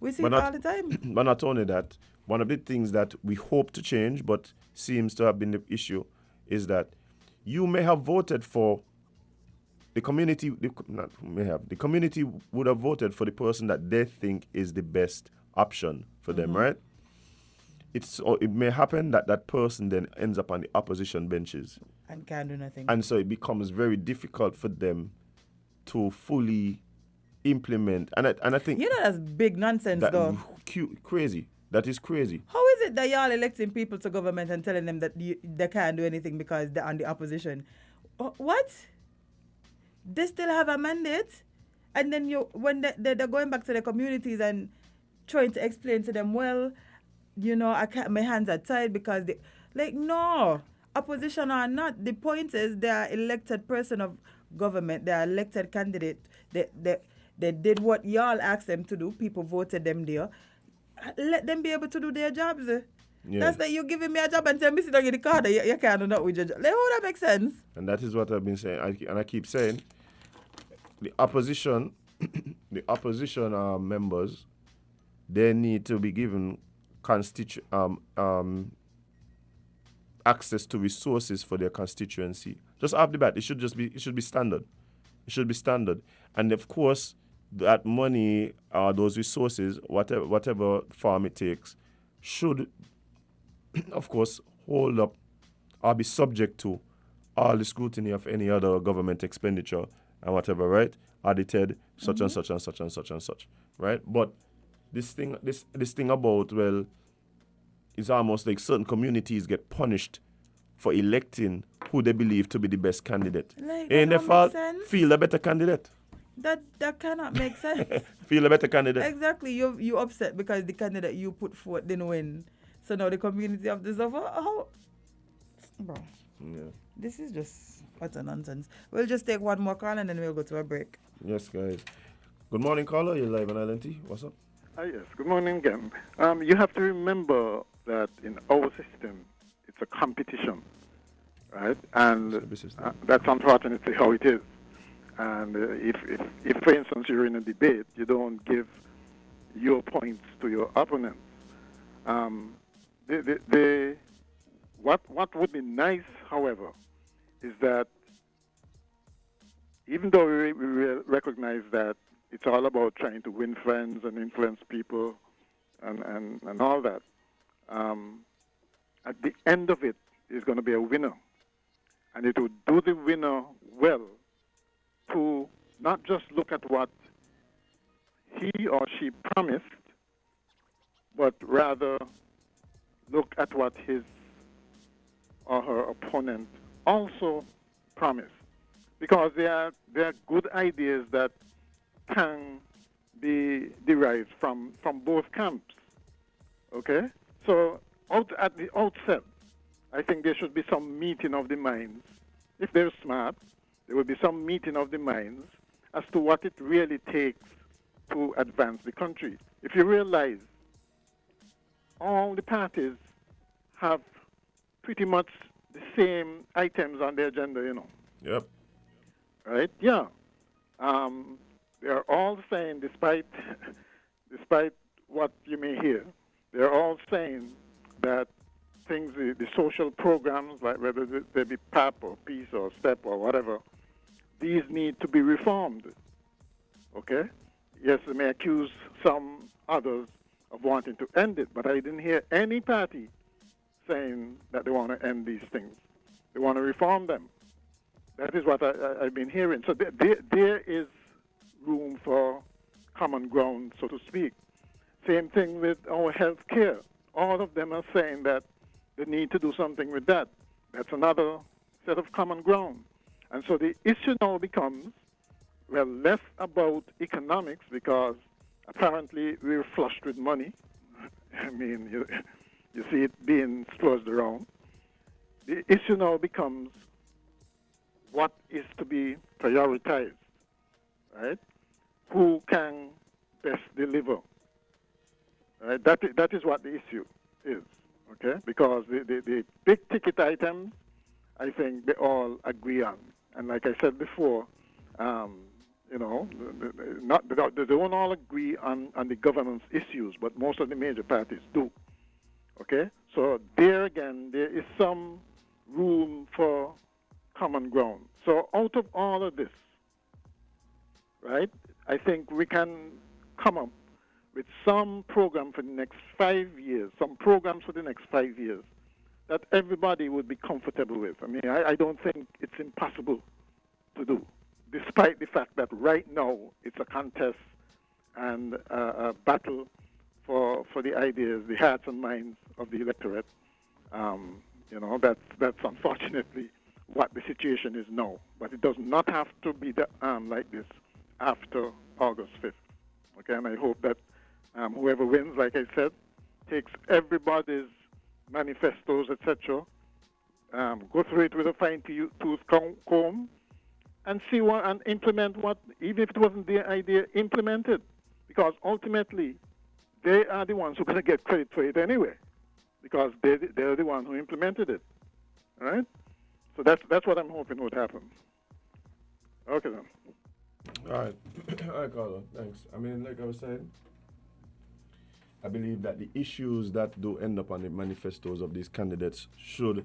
We see it all the time. But not only that, one of the things that we hope to change, but seems to have been the issue, is that you may have voted for the community. The community would have voted for the person that they think is the best option for them, right? It may happen that person then ends up on the opposition benches, And can't do nothing. and so it becomes very difficult for them to fully implement. And I think You know that's big nonsense, though. crazy. That is crazy. How is it that y'all electing people to government and telling them that they can't do anything because they're on the opposition? What? They still have a mandate, and then when they're going back to their communities and trying to explain to them, well, I can't. My hands are tied because no, opposition or not. The point is they are elected person of government. They are elected candidate. They did what y'all asked them to do. People voted them there. Let them be able to do their jobs. Yeah. That's that you giving me a job and tell me sit down in the car that you can't do nothing with your job. Like, how that make sense? And that is what I've been saying. I keep saying, the opposition, members, they need to be given access to resources for their constituency. Just off the bat, it should be standard. It should be standard. And of course, that money or those resources, whatever form it takes, should, of course, hold up or be subject to all the scrutiny of any other government expenditure and whatever, right? Audited, such and such and such and such and such, right? But this thing about, well, it's almost like certain communities get punished for electing who they believe to be the best candidate. Like, Ain't their fault? sense? Feel a better candidate. That cannot make sense. Feel a better candidate. Exactly. You upset because the candidate you put forth didn't win. So now the community have to suffer. How? Bro. Yeah. This is just utter nonsense. We'll just take one more call and then we'll go to a break. Yes, guys. Good morning, caller. You're live on Island T. What's up? Yes, good morning again. You have to remember that in our system, it's a competition, right? And that's unfortunately how it is. And if, for instance, you're in a debate, you don't give your points to your opponent. What would be nice, however, is that even though we recognize that it's all about trying to win friends and influence people and all that, at the end of it is going to be a winner. And it will do the winner well to not just look at what he or she promised, but rather look at what his or her opponent also promised. Because there are good ideas that can be derived from both camps. Okay? So at the outset, I think there should be some meeting of the minds. If they're smart, there will be some meeting of the minds as to what it really takes to advance the country. If you realize all the parties have pretty much the same items on the agenda, Yep. Right? Yeah. They're all saying, despite what you may hear, they're all saying that things, the social programs, like whether they be PAP or PEACE or STEP or whatever, these need to be reformed. Okay? Yes, they may accuse some others of wanting to end it, but I didn't hear any party saying that they want to end these things. They want to reform them. That is what I've been hearing. So there is room for common ground, so to speak. Same thing with our health care. All of them are saying that they need to do something with that. That's another set of common ground. And so the issue now becomes, well, less about economics, because apparently we're flushed with money. I mean, you see it being splurged around. The issue now becomes what is to be prioritized, right? Who can best deliver? Right? That is what the issue is, okay? Because the big ticket items, I think they all agree on. And like I said before, they don't all agree on the governance issues, but most of the major parties do, okay? So there again, there is some room for common ground. So out of all of this, right, I think we can come up with some program for the next 5 years, some programs for the next 5 years that everybody would be comfortable with. I mean, I don't think it's impossible to do. despite the fact that right now it's a contest and a battle for the ideas, the hearts and minds of the electorate. That's unfortunately what the situation is now. But it does not have to be like this after August 5th. Okay, and I hope that whoever wins, like I said, takes everybody's manifestos, etc., go through it with a fine-tooth comb, and see what and implement what, even if it wasn't their idea, implement it, because ultimately they are the ones who are going to get credit for it anyway, because they're the ones who implemented it. All right. So that's what I'm hoping would happen. Okay then. All right. All right, Carlo. Thanks. I mean, like I was saying, I believe that the issues that do end up on the manifestos of these candidates should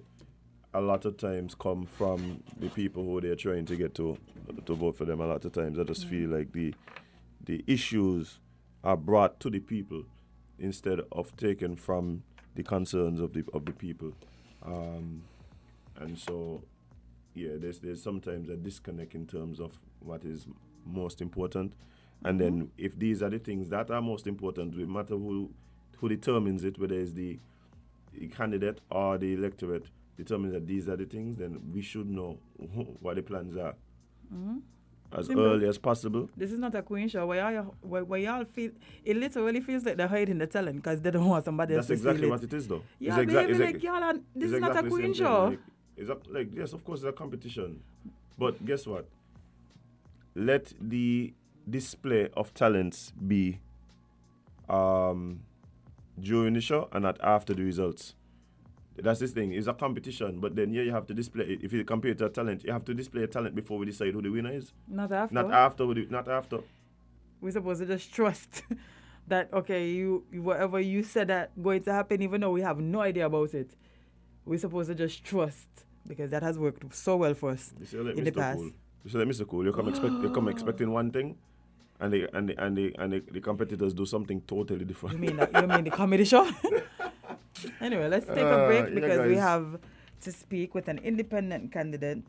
a lot of times come from the people who they're trying to get to vote for them. A lot of times I just feel like the issues are brought to the people instead of taken from the concerns of the people. And so, yeah, there's sometimes a disconnect in terms of what is most important. And then if these are the things that are most important, no matter who determines it, whether it's the candidate or the electorate determines that these are the things, then we should know what the plans are as early as possible. This is not a Queen show where y'all feel, it literally feels like they're hiding the talent because they don't want somebody else to That's exactly feel what it is, though. Yeah, baby, y'all, this is not a Queen show. Yes, of course, it's a competition. But guess what? Let the display of talents be during the show and not after the results. That's this thing. It's a competition, but then you have to display it. If you compare it to a talent, you have to display a talent before we decide who the winner is. Not after. Not after. We're supposed to just trust that, okay, you whatever you said that going to happen, even though we have no idea about it, we're supposed to just trust because that has worked so well for us in the past. Cool. You say, Mr. Cool, you come expecting one thing, and the competitors do something totally different. You mean the comedy show? Anyway, let's take a break because we have to speak with an independent candidate,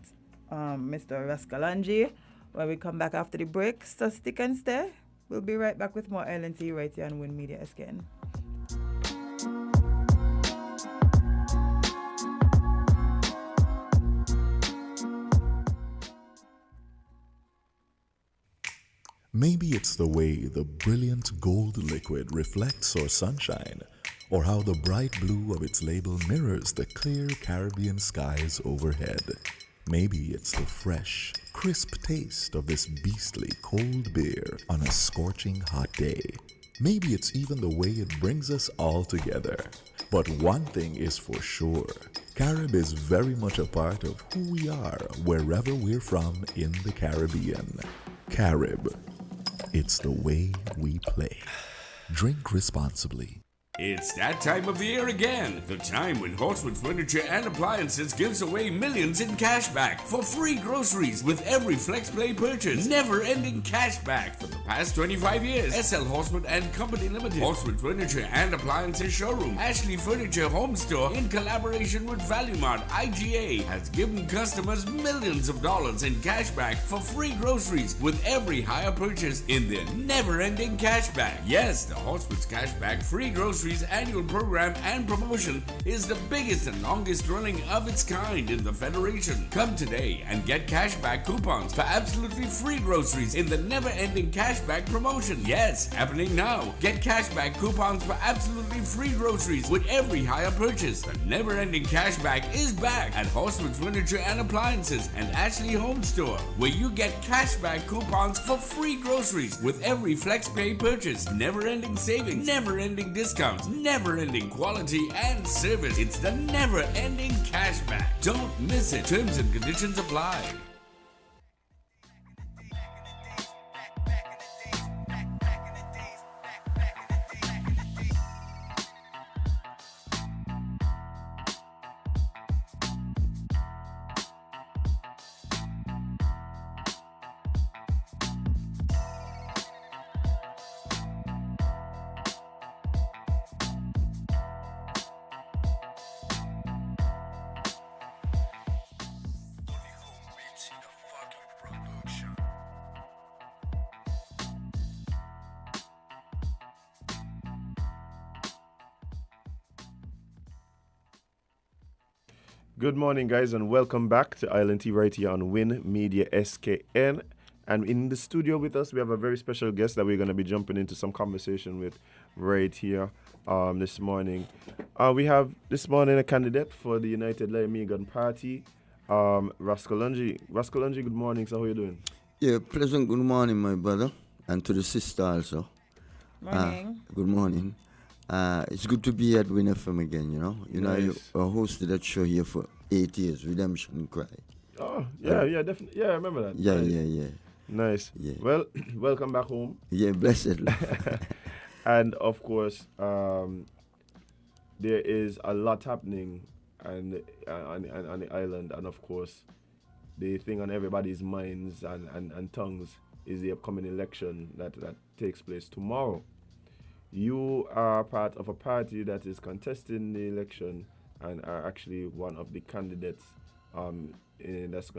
Mr. Rascalangi. When we come back after the break, so stick and stay. We'll be right back with more LNT right here on Win Media SKN. Maybe it's the way the brilliant gold liquid reflects our sunshine, or how the bright blue of its label mirrors the clear Caribbean skies overhead. Maybe it's the fresh, crisp taste of this beastly cold beer on a scorching hot day. Maybe it's even the way it brings us all together. But one thing is for sure, Carib is very much a part of who we are wherever we're from in the Caribbean. Carib. It's the way we play. Drink responsibly. It's that time of the year again. The time when Horsewood Furniture and Appliances gives away millions in cash back for free groceries with every FlexPlay purchase. Never-ending cash back for the past 25 years. SL Horsewood and Company Limited. Horsewood Furniture and Appliances Showroom. Ashley Furniture Home Store in collaboration with Value Mart IGA has given customers millions of dollars in cash back for free groceries with every hire purchase in their never-ending cash back. Yes, the Horsewood's cash back free groceries annual program and promotion is the biggest and longest running of its kind in the Federation. Come today and get cashback coupons for absolutely free groceries in the never-ending cashback promotion. Yes, happening now. Get cashback coupons for absolutely free groceries with every hire purchase. The never-ending cashback is back at Horsewood Furniture and Appliances and Ashley Home Store, where you get cashback coupons for free groceries with every FlexPay purchase. Never-ending savings, never-ending discounts, never-ending quality and service. It's the never-ending cashback. Don't miss it. Terms and conditions apply. Good morning, guys, and welcome back to Island T right here on Win Media SKN. And in the studio with us, we have a very special guest that we're going to be jumping into some conversation with right here this morning. We have this morning a candidate for the United Laomigan Party, Rascolungi. Rascolungi, good morning. So how are you doing? Yeah, pleasant good morning, my brother, and to the sister also. Morning. Good morning. It's good to be at Win FM again, you know. Nice. I hosted that show here for 8 years, Redemption Cry. Oh, yeah, definitely. Yeah, I remember that. Yeah, Nice. yeah. Nice. Yeah. Well, welcome back home. Yeah, blessed. And of course, there is a lot happening on the island, and of course, the thing on everybody's minds and tongues is the upcoming election that takes place tomorrow. You are part of a party that is contesting the election and are actually one of the candidates that's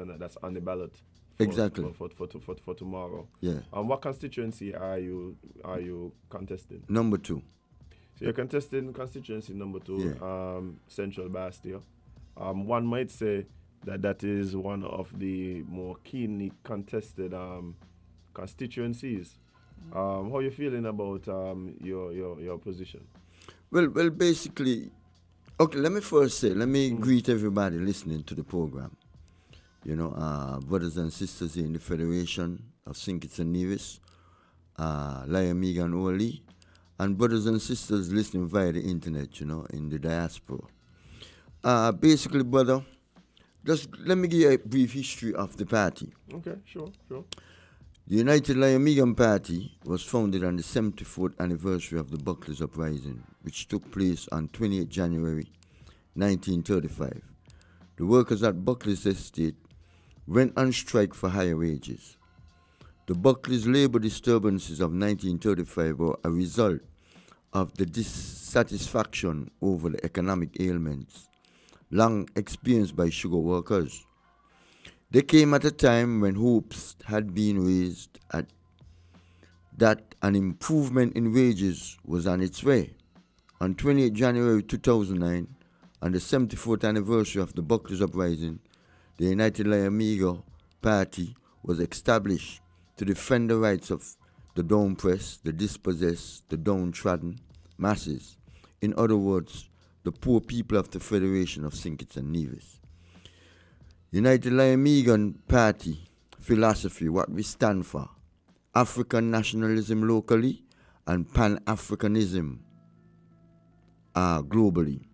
on the ballot. Exactly. For tomorrow. Yeah. What constituency are you contesting? Number 2. So you're contesting constituency number 2, Yeah. Central Bastia. One might say that is one of the more keenly contested constituencies. How are you feeling about your position? Well, basically, okay, let me greet everybody listening to the program. You know, brothers and sisters here in the Federation of St. Kitts and Nevis, Laomigan Oli, and brothers and sisters listening via the internet, you know, in the diaspora. Basically, brother, just let me give you a brief history of the party. Okay, sure. The United Laomigan Party was founded on the 74th anniversary of the Buckley's Uprising, which took place on 28 January 1935. The workers at Buckley's estate went on strike for higher wages. The Buckley's labor disturbances of 1935 were a result of the dissatisfaction over the economic ailments long experienced by sugar workers. They came at a time when hopes had been raised that an improvement in wages was on its way. On 28 January 2009, on the 74th anniversary of the Buckley's Uprising, the United Laomigan Party was established to defend the rights of the down-pressed, the dispossessed, the downtrodden masses. In other words, the poor people of the Federation of St. Kitts and Nevis. United Laomigan Party philosophy, what we stand for: African nationalism locally and Pan-Africanism globally.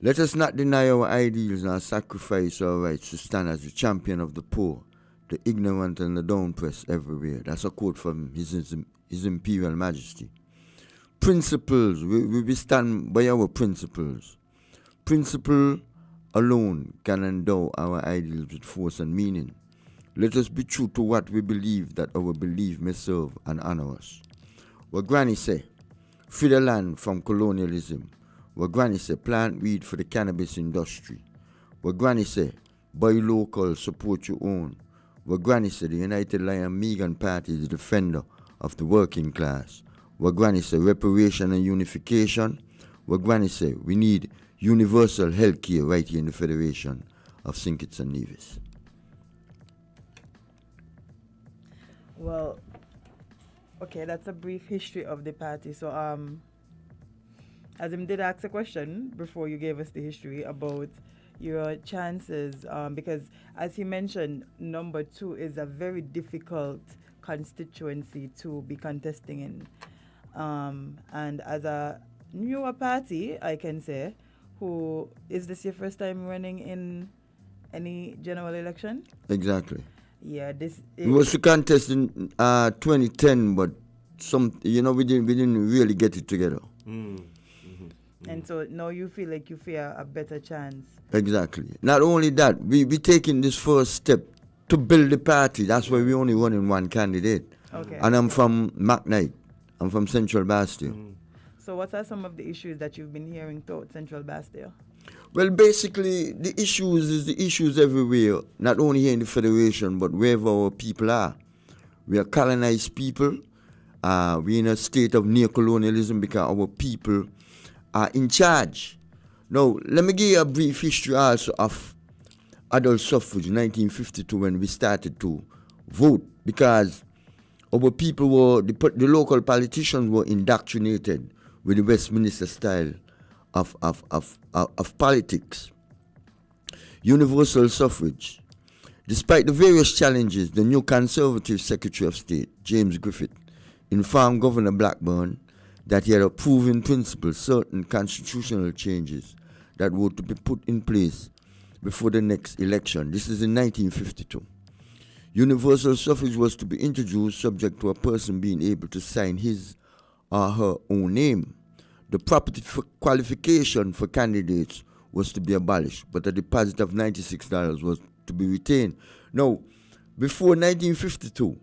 Let us not deny our ideals nor sacrifice our rights to stand as the champion of the poor, the ignorant and the down-pressed everywhere. That's a quote from His Imperial Majesty. Principles, we stand by our principles. Principle alone can endow our ideals with force and meaning. Let us be true to what we believe, that our belief may serve and honor us. What Granny say, free the land from colonialism. What Granny say, plant weed for the cannabis industry. What Granny say, buy local, support your own. What Granny say, the United Laomigan Party is the defender of the working class. What Granny say, reparation and unification. What Granny say, we need universal health care right here in the Federation of St. Kitts and Nevis. Well, okay, that's a brief history of the party. So, Azim did ask a question before you gave us the history about your chances, because as he mentioned, number 2 is a very difficult constituency to be contesting in. And as a newer party, I can say, is this your first time running in any general election? Exactly. Yeah, We was to contest in 2010, but we didn't really get it together. And so now you feel like you fear a better chance. Exactly. Not only that, we taking this first step to build the party. That's why we only running one candidate. Okay. And I'm from McKnight. I'm from Central Bastia. So what are some of the issues that you've been hearing throughout Central Bastia? Well, basically, the issues everywhere, not only here in the Federation, but wherever our people are. We are colonized people. We're in a state of neo-colonialism because our people are in charge. Now, let me give you a brief history also of adult suffrage in 1952 when we started to vote, because our people were, the local politicians were indoctrinated with the Westminster style of politics. Universal suffrage. Despite the various challenges, the new Conservative Secretary of State, James Griffith, informed Governor Blackburn that he had approved in principle certain constitutional changes that were to be put in place before the next election. This is in 1952. Universal suffrage was to be introduced subject to a person being able to sign his or her own name. The property qualification for candidates was to be abolished, but a deposit of $96 was to be retained. Now, before 1952,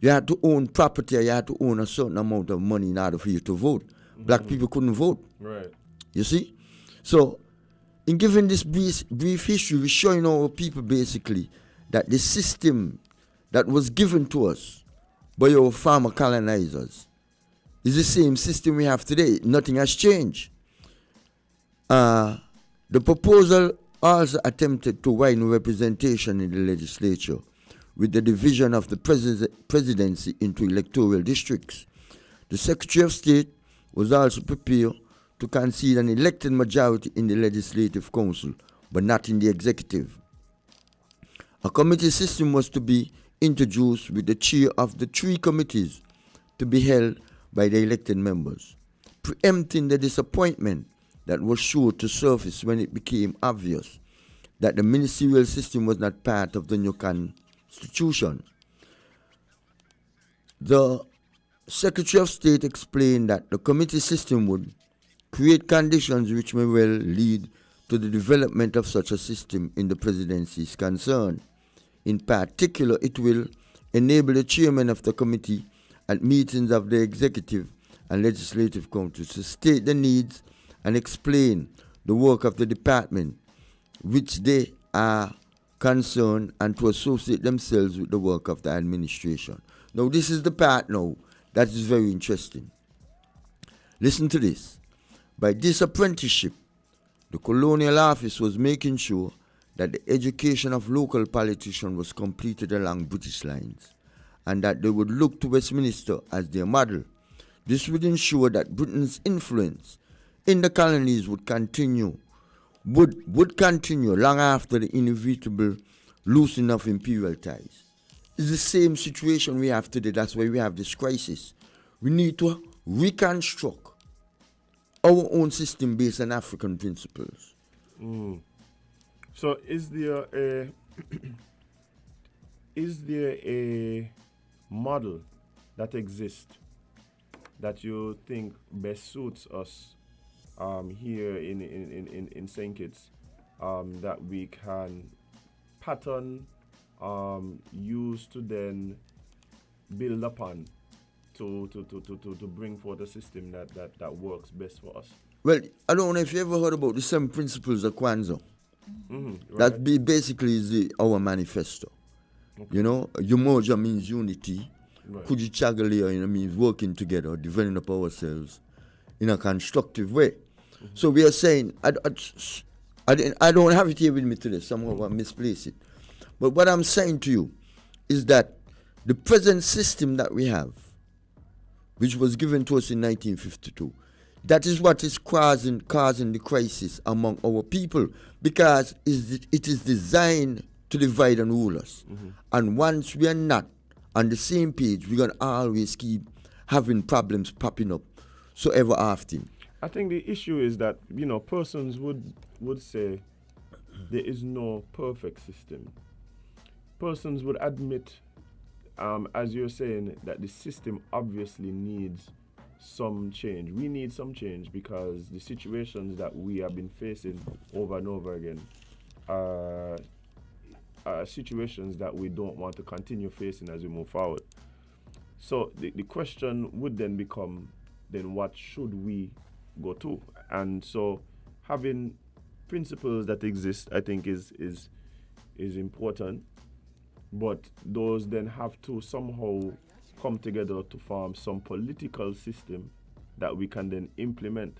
you had to own property, you had to own a certain amount of money in order for you to vote. Black people couldn't vote. Right. You see? So, in giving this brief history, we're showing our people basically that the system that was given to us by our former colonizers is the same system we have today. Nothing has changed. The proposal also attempted to widen representation in the legislature with the division of the presidency into electoral districts. The Secretary of State was also prepared to concede an elected majority in the Legislative Council, but not in the executive. A committee system was to be introduced with the chair of the 3 committees to be held by the elected members, preempting the disappointment that was sure to surface when it became obvious that the ministerial system was not part of the new constitution. The Secretary of State explained that the committee system would create conditions which may well lead to the development of such a system in the presidency's concern. In particular, it will enable the chairman of the committee at meetings of the executive and legislative councils to state the needs and explain the work of the department which they are concerned, and to associate themselves with the work of the administration. Now, this is the part now that is very interesting. Listen to this. By this apprenticeship, the colonial office was making sure that the education of local politicians was completed along British lines, and that they would look to Westminster as their model. This would ensure that Britain's influence in the colonies would continue long after the inevitable loosening of imperial ties. It's the same situation we have today. That's why we have this crisis. We need to reconstruct our own system based on African principles. So is there a model that exists that you think best suits us here in St. Kitts, that we can pattern, use to then build upon to bring forth a system that works best for us? Well, I don't know if you ever heard about the 7 principles of Kwanzaa. Right. That basically is our manifesto. Okay. You know, Umoja means unity. Right. Kujichagalea, means working together, developing ourselves in a constructive way. So we are saying, I don't have it here with me today, somehow I misplaced it. But what I'm saying to you is that the present system that we have, which was given to us in 1952, that is what is causing the crisis among our people, because it is designed to divide and rule us. And once we are not on the same page, we're going to always keep having problems popping up so ever often. I think the issue is that, persons would say there is no perfect system. Persons would admit, as you're saying, that the system obviously needs some change. We need some change because the situations that we have been facing over and over again are situations that we don't want to continue facing as we move forward. So the question would then become, then what should we go to? And so having principles that exist, I think, is important, but those then have to somehow come together to form some political system that we can then implement.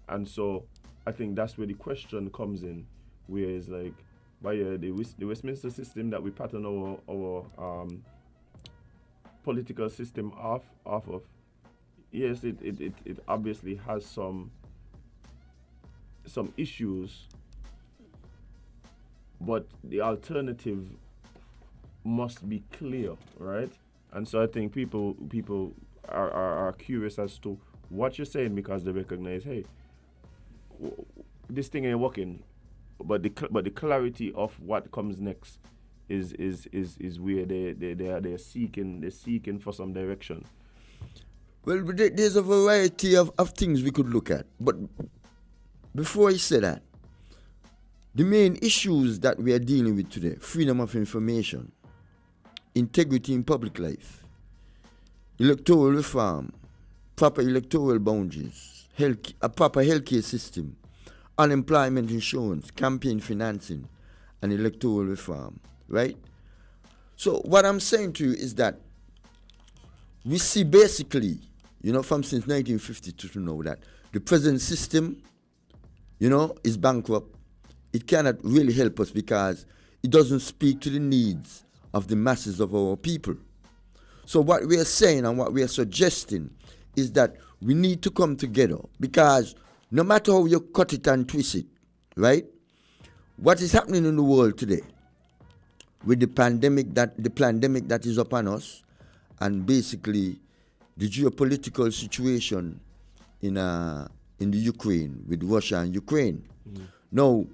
And so I think that's where the question comes in, where it's like, by the Westminster system that we pattern our political system off of. Yes, it obviously has some issues, but the alternative must be clear, right? And so I think people are curious as to what you're saying, because they recognize, hey, this thing ain't working, but the clarity of what comes next is where they're seeking for some direction. Well, there's a variety of things we could look at. But before I say that, the main issues that we are dealing with today: freedom of information, integrity in public life, electoral reform, proper electoral boundaries, a proper healthcare system, unemployment insurance, campaign financing, and electoral reform, right? So what I'm saying to you is that we see basically, from since 1952 to know that the present system, is bankrupt. It cannot really help us because it doesn't speak to the needs of the masses of our people. So what we are saying and what we are suggesting is that we need to come together, because no matter how you cut it and twist it, right? What is happening in the world today with the pandemic that is upon us, and basically the geopolitical situation in the Ukraine, with Russia and Ukraine. Now,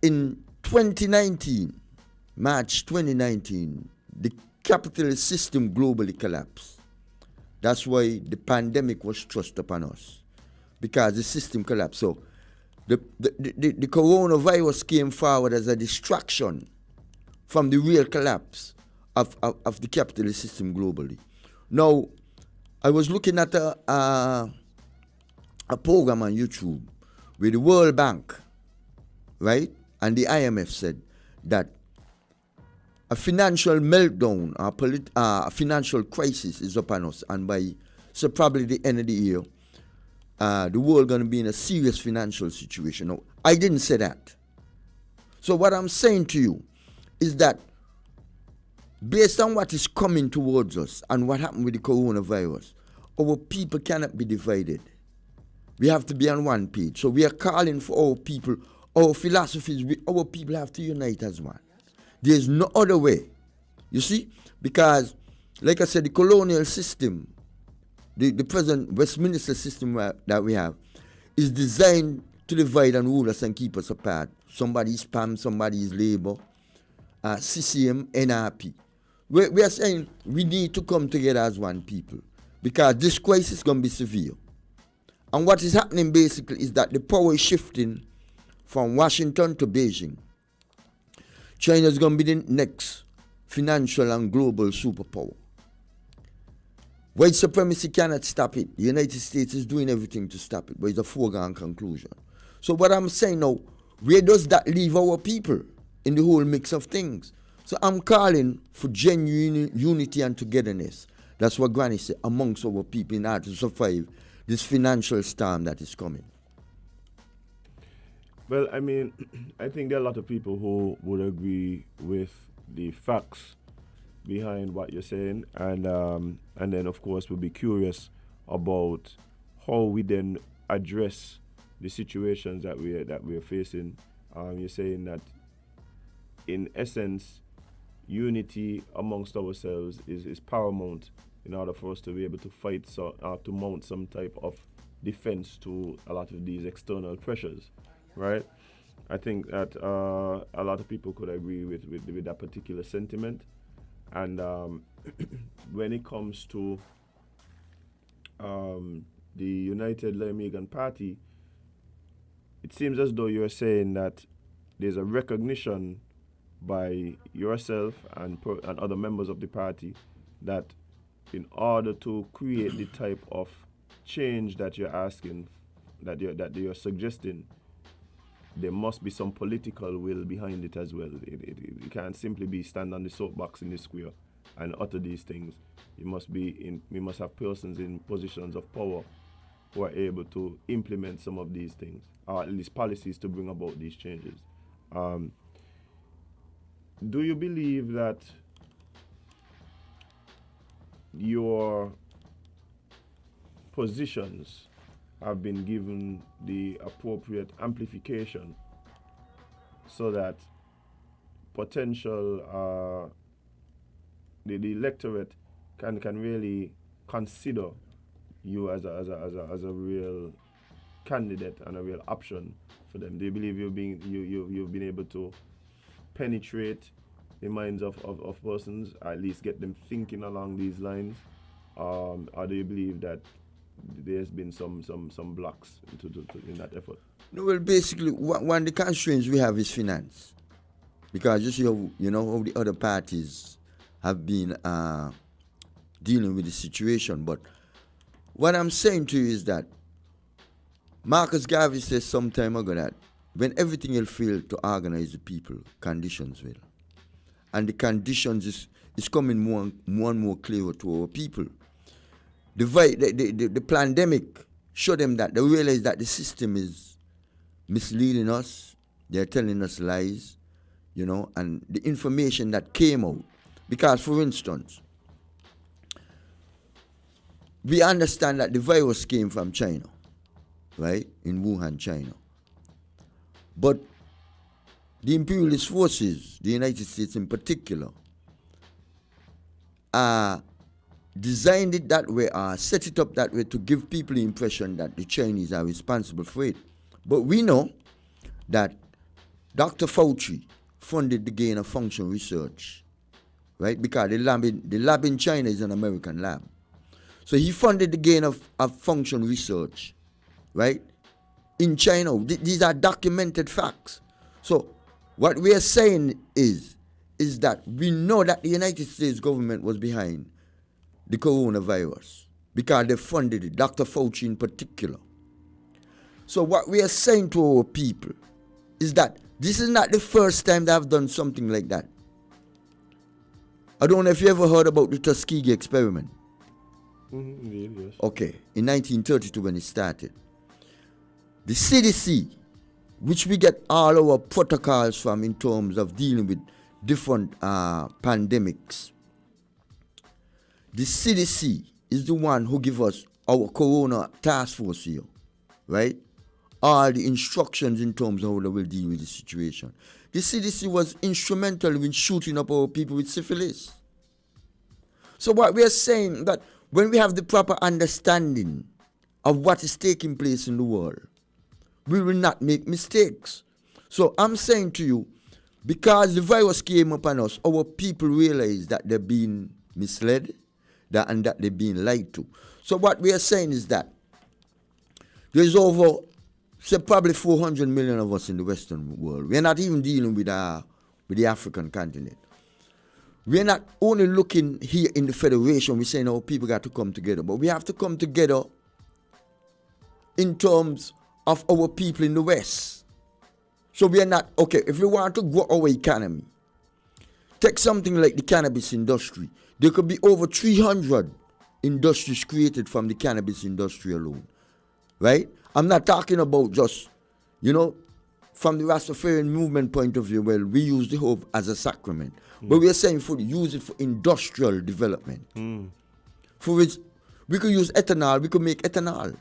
in 2019, March 2019, the capitalist system globally collapsed. That's why the pandemic was thrust upon us, because the system collapsed. So the coronavirus came forward as a distraction from the real collapse of the capitalist system globally. Now, I was looking at a program on YouTube with the World Bank, right? And the IMF said that a financial meltdown, a financial crisis is upon us, and so probably the end of the year, the world going to be in a serious financial situation. No, I didn't say that. So what I'm saying to you is that based on what is coming towards us and what happened with the coronavirus, our people cannot be divided. We have to be on one page. So we are calling for our people, our philosophies, our people have to unite as one. There's no other way. You see? Because, like I said, the colonial system, the present Westminster system that we have, is designed to divide and rule us and keep us apart. Somebody is PAM, somebody is Labour, CCM, NRP. We are saying we need to come together as one people, because this crisis is going to be severe. And what is happening basically is that the power is shifting from Washington to Beijing. China is going to be the next financial and global superpower. White supremacy cannot stop it. The United States is doing everything to stop it, but it's a foregone conclusion. So what I'm saying now, where does that leave our people in the whole mix of things? So I'm calling for genuine unity and togetherness. That's what Granny said, amongst our people, in order to survive this financial storm that is coming. Well, I mean, I think there are a lot of people who would agree with the facts behind what you're saying, and then of course we'll be curious about how we then address the situations that we're facing. You're saying that in essence, unity amongst ourselves is paramount in order for us to be able to fight, to mount some type of defense to a lot of these external pressures, right? I think that a lot of people could agree with that particular sentiment. And when it comes to the United Layamigan Party, it seems as though you're saying that there's a recognition by yourself and other members of the party that in order to create the type of change that you're asking, that you're suggesting, there must be some political will behind it as well. It can't simply be stand on the soapbox in the square and utter these things. We must have persons in positions of power who are able to implement some of these things, or at least policies to bring about these changes. Do you believe that your positions have been given the appropriate amplification so that potential the electorate can really consider you as a real candidate and a real option for them? Do you believe you've been able to penetrate the minds of persons, or at least get them thinking along these lines, or do you believe that there's been some blocks in that effort? No, well, basically, one of the constraints we have is finance, because you see how the other parties have been dealing with the situation. But what I'm saying to you is that Marcus Garvey said some time ago that when everything will fail to organize the people, conditions will. And the conditions is coming more and more clearer to our people. The pandemic showed them that they realize that the system is misleading us. They're telling us lies, and the information that came out. Because, for instance, we understand that the virus came from China, right? In Wuhan, China. But the imperialist forces, the United States in particular, designed it that way, set it up that way to give people the impression that the Chinese are responsible for it. But we know that Dr. Fauci funded the gain of function research, right? Because the lab in China is an American lab. So he funded the gain of function research, right? In China. These are documented facts. So what we are saying is that we know that the United States government was behind the coronavirus because they funded it, Dr. Fauci in particular. So what we are saying to our people is that this is not the first time they have done something like that. I don't know if you ever heard about the Tuskegee experiment. Indeed, yes. Okay, in 1932 when it started. The CDC, which we get all our protocols from in terms of dealing with different pandemics, the CDC is the one who give us our corona task force here, right? All the instructions in terms of how they will deal with the situation. The CDC was instrumental in shooting up our people with syphilis. So what we are saying that when we have the proper understanding of what is taking place in the world, we will not make mistakes. So I'm saying to you, because the virus came upon us, our people realize that they're being misled and that they're being lied to. So what we are saying is that there's over, say, probably 400 million of us in the Western world. We're not even dealing with the African continent. We're not only looking here in the Federation, we're saying our people got to come together, but we have to come together in terms of our people in the West. So we are not, okay, if we want to grow our economy, take something like the cannabis industry. There could be over 300 industries created from the cannabis industry alone, right? I'm not talking about just, from the Rastafarian movement point of view, well, we use the herb as a sacrament. But we are saying use it for industrial development. For which we could use ethanol, we could make ethanol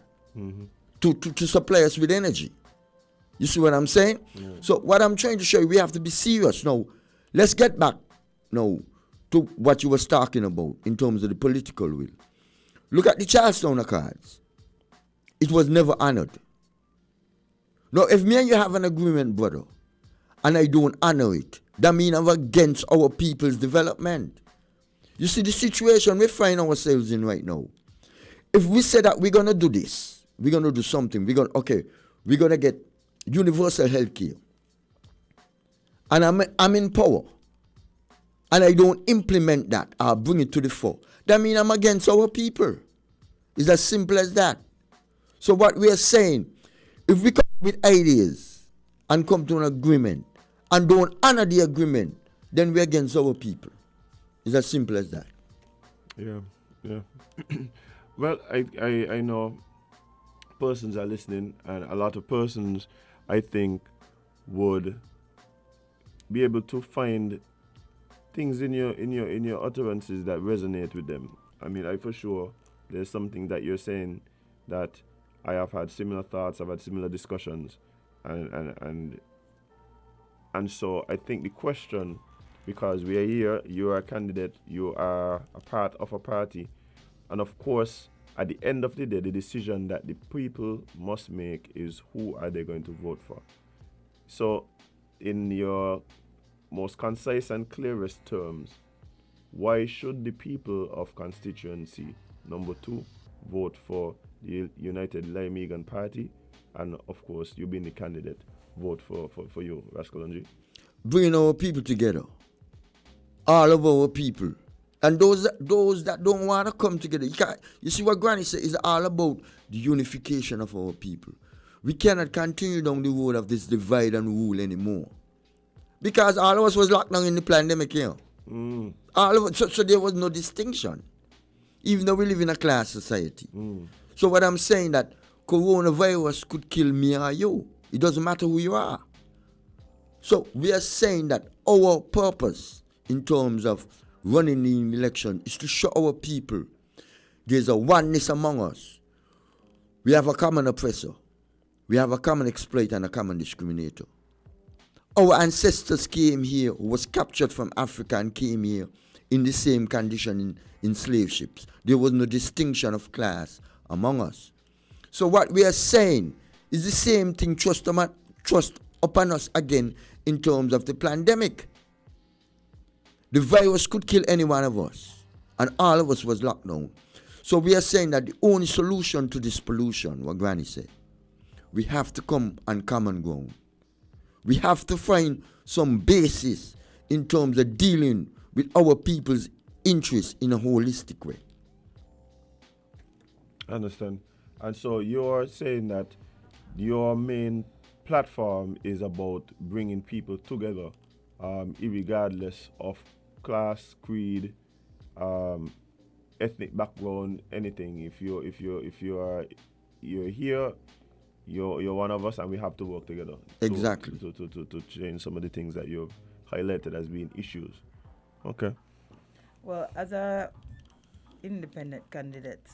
to supply us with energy. You see what I'm saying? Yeah. So what I'm trying to show you, we have to be serious. Now, let's get back now to what you was talking about in terms of the political will. Look at the Charlestown Accords. It was never honored. Now, if me and you have an agreement, brother, and I don't honor it, that means I'm against our people's development. You see the situation we find ourselves in right now. If we say that we're going to do this, we're going to do something, we're going to get universal health care, and I'm in power, and I don't implement that or bring it to the fore, that means I'm against our people. It's as simple as that. So what we are saying, if we come with ideas and come to an agreement and don't honor the agreement, then we're against our people. It's as simple as that. Yeah. Well, I know persons are listening, and a lot of persons, I think, would be able to find things in your utterances that resonate with them. I mean, I for sure there's something that you're saying that I have had similar thoughts, I've had similar discussions, and so I think the question, because we are here, you are a candidate, you are a part of a party, and of course, at the end of the day, the decision that the people must make is who are they going to vote for. So, in your most concise and clearest terms, why should the people of constituency number 2 vote for the United Laimegan Party, and of course, you being the candidate, vote for you, Rascal? Bringing our people together. All of our people. And those that don't want to come together. You see what Granny said is all about the unification of our people. We cannot continue down the road of this divide and rule anymore. Because all of us was locked down in the pandemic here. All of us, so there was no distinction. Even though we live in a class society. So what I'm saying that coronavirus could kill me or you. It doesn't matter who you are. So we are saying that our purpose in terms of running the election is to show our people there's a oneness among us. We have a common oppressor. We have a common exploiter and a common discriminator. Our ancestors came here, was captured from Africa and came here in the same condition in slave ships. There was no distinction of class among us. So what we are saying is the same thing thrust upon us again in terms of the pandemic. The virus could kill any one of us, and all of us was locked down. So we are saying that the only solution to this pollution, what Granny said, we have to come on common ground. We have to find some basis in terms of dealing with our people's interests in a holistic way. I understand. And so you're saying that your main platform is about bringing people together, irregardless of class, creed, ethnic background, anything. If you're here, you're one of us, and we have to work together. Exactly. To change some of the things that you've highlighted as being issues. Okay. Well, as a independent candidate,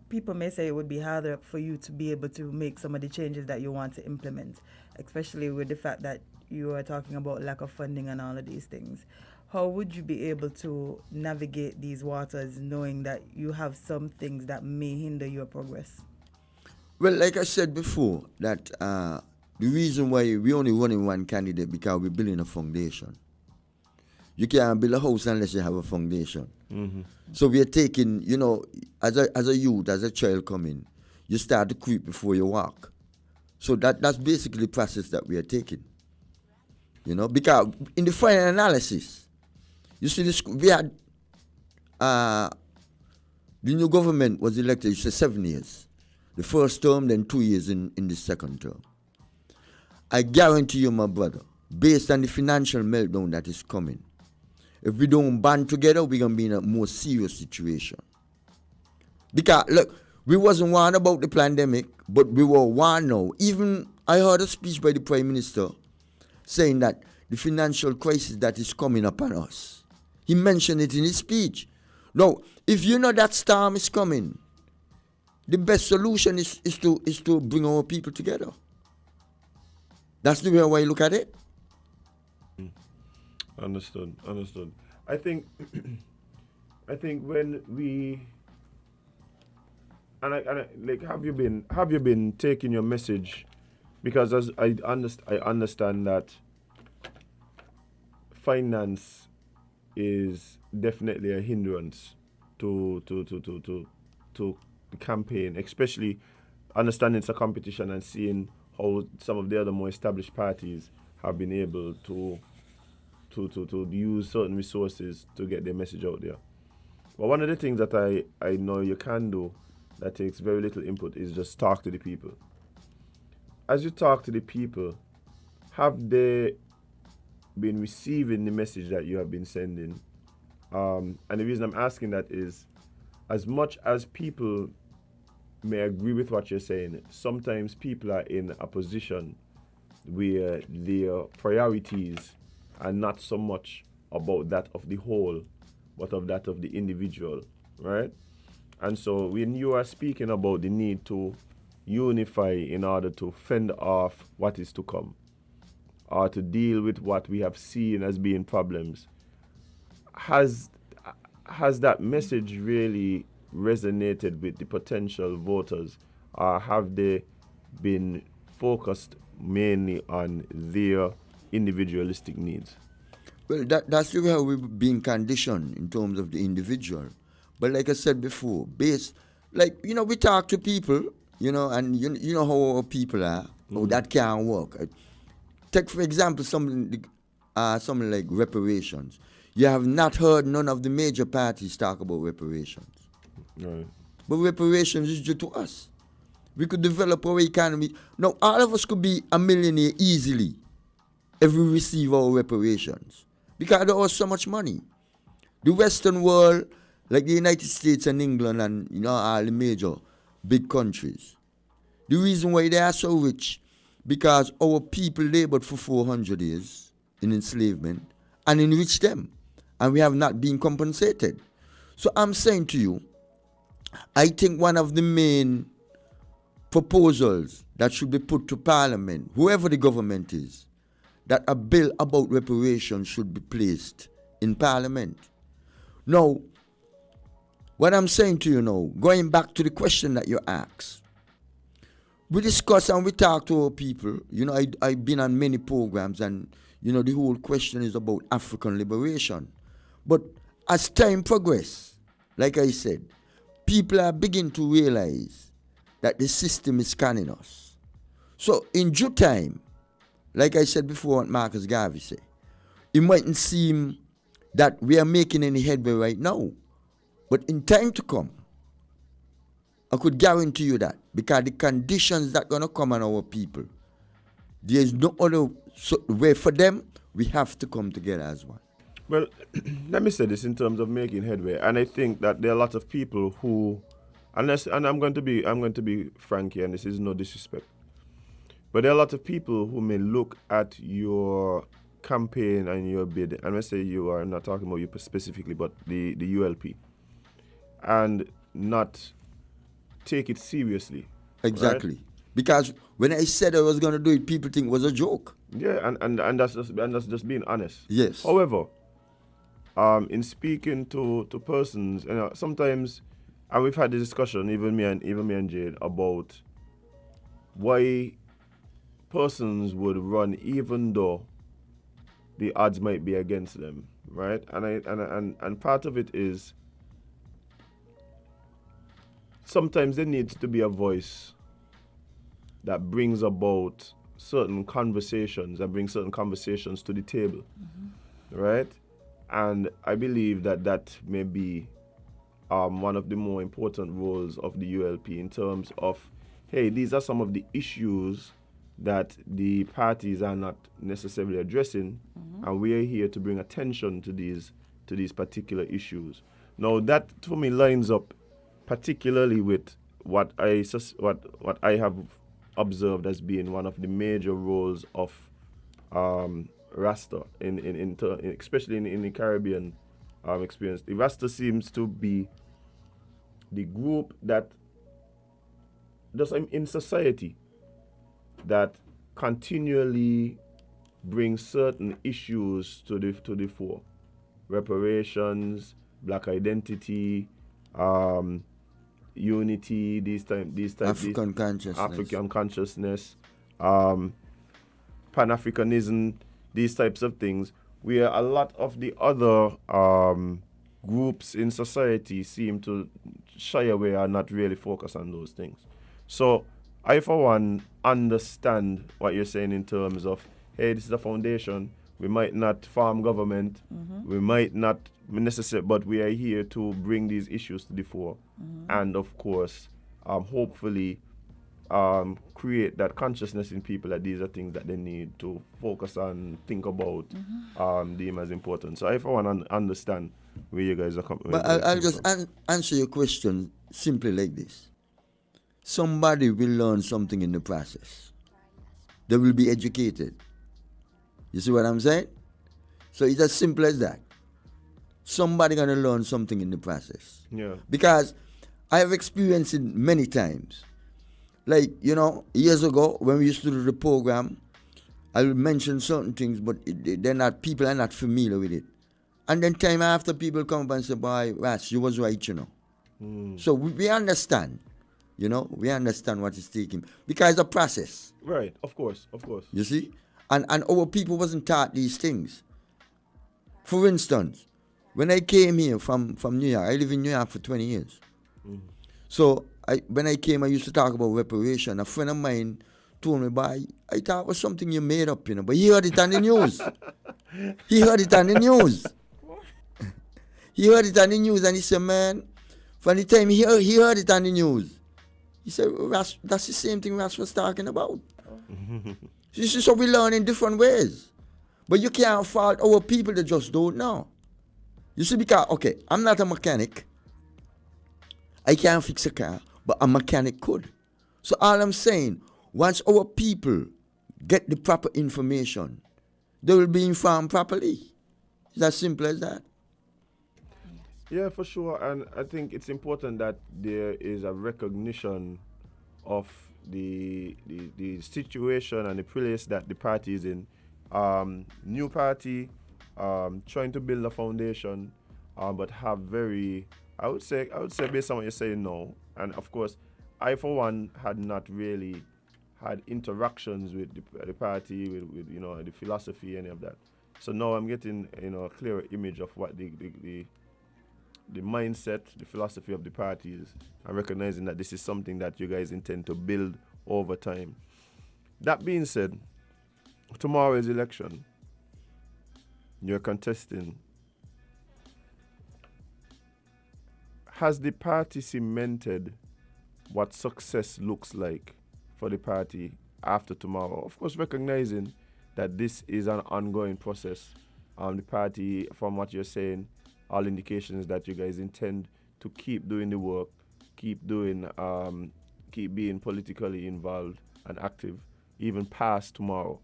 people may say it would be harder for you to be able to make some of the changes that you want to implement, especially with the fact that you are talking about lack of funding and all of these things. How would you be able to navigate these waters knowing that you have some things that may hinder your progress? Well, like I said before, that the reason why we only running one candidate because we're building a foundation. You can't build a house unless you have a foundation. Mm-hmm. So we are taking, as a youth, as a child coming, you start to creep before you walk. So that's basically the process that we are taking. Because in the final analysis, you see this, we had the new government was elected, 7 years. The first term, then 2 years in the second term. I guarantee you, my brother, based on the financial meltdown that is coming, if we don't band together, we're going to be in a more serious situation. Because, look, we wasn't warned about the pandemic, but we were warned now. Even I heard a speech by the Prime Minister saying that the financial crisis that is coming upon us. He mentioned it in his speech. Now, if you know that storm is coming, the best solution is to bring our people together. That's the way I look at it. Understood. I think when we have you been taking your message, because as I understand that finance is definitely a hindrance to the campaign, especially understanding it's a competition and seeing how some of the other more established parties have been able to use certain resources to get their message out there. But one of the things that I know you can do that takes very little input is just talk to the people. As you talk to the people, have they been receiving the message that you have been sending? And the reason I'm asking that is, as much as people may agree with what you're saying, sometimes people are in a position where their priorities are not so much about that of the whole, but of that of the individual, right? And so when you are speaking about the need to unify in order to fend off what is to come, or to deal with what we have seen as being problems, has that message really resonated with the potential voters, or have they been focused mainly on their individualistic needs? Well, that's really how we've been conditioned in terms of the individual. But like I said before, we talk to people, and you know how our people are. Oh, that can't work. Take, for example, something like reparations. You have not heard none of the major parties talk about reparations. Right. But reparations is due to us. We could develop our economy. Now, all of us could be a millionaire easily if we receive our reparations, because there was so much money. The Western world, like the United States and England and all the major big countries, the reason why they are so rich, because our people labored for 400 years in enslavement and enriched them, and we have not been compensated. So I'm saying to you, I think one of the main proposals that should be put to Parliament, whoever the government is, that a bill about reparations should be placed in Parliament. Now, what I'm saying to you now, going back to the question that you asked, we discuss and we talk to our people. I've been on many programs, and the whole question is about African liberation. But as time progresses, like I said, people are beginning to realize that the system is scanning us. So in due time, like I said before, what Marcus Garvey said, it mightn't seem that we are making any headway right now. But in time to come, I could guarantee you that, because the conditions that are going to come on our people, there is no other way for them. We have to come together as one. Well, let me say this in terms of making headway, and I think that there are a lot of people who, and I'm going to be frank here, and this is no disrespect, but there are a lot of people who may look at your campaign and your bid, and let's say you are not talking about you specifically, but the ULP, and not take it seriously. Exactly. Right? Because when I said I was going to do it, people think it was a joke. Yeah, and that's just being honest. Yes. However, in speaking to persons, sometimes, and we've had this discussion, even me and Jade, about why persons would run even though the odds might be against them, right? And part of it is sometimes there needs to be a voice that brings about certain conversations and brings certain conversations to the table, right? And I believe that may be one of the more important roles of the ULP in terms of, hey, these are some of the issues that the parties are not necessarily addressing, and we are here to bring attention to these particular issues. Now, that for me lines up particularly with what I have observed as being one of the major roles of Rasta especially in the Caribbean experience. The Rasta seems to be the group that just in society that continually brings certain issues to the fore. Reparations, black identity, unity, these African consciousness, Pan-Africanism, these types of things, where a lot of the other groups in society seem to shy away or not really focus on those things. So I, for one, understand what you're saying in terms of, hey, this is a foundation. We might not farm government. We might not necessarily, but we are here to bring these issues to the fore. And of course, hopefully, create that consciousness in people that these are things that they need to focus on, think about, deem as important. So if I want to understand where you guys are coming from. But I'll just answer your question simply like this. Somebody will learn something in the process. They will be educated. You see what I'm saying? So it's as simple as that. Somebody gonna learn something in the process. Yeah. Because I have experienced it many times. Like, years ago when we used to do the program, I will mention certain things, but people are not familiar with it. And then time after, people come up and say, boy, Ras, you was right, So we understand, we understand what is taking. Because it's a process. Right, of course. You see? And our people wasn't taught these things. For instance, when I came here from New York, I live in New York for 20 years. So when I came, I used to talk about reparation. A friend of mine told me, boy, I thought it was something you made up, but he heard it on the news. He heard it on the news. He heard it on the news and he said, man, from the time he heard it on the news, he said, Ras, that's the same thing Ras was talking about. So we learn in different ways. But you can't fault our people that just don't know. You see, because, okay, I'm not a mechanic. I can't fix a car, but a mechanic could. So all I'm saying, once our people get the proper information, they will be informed properly. It's as simple as that. Yeah, for sure. And I think it's important that there is a recognition of the situation and the place that the party is in. New party, trying to build a foundation, but have very, I would say based on what you're saying now, and of course, I for one had not really had interactions with the party, with the philosophy, any of that. So now I'm getting a clearer image of what the mindset, the philosophy of the party is, and recognizing that this is something that you guys intend to build over time. That being said, tomorrow is election. You're contesting. Has the party cemented what success looks like for the party after tomorrow? Of course, recognizing that this is an ongoing process. The party, from what you're saying, all indications that you guys intend to keep doing the work, keep being politically involved and active, even past tomorrow.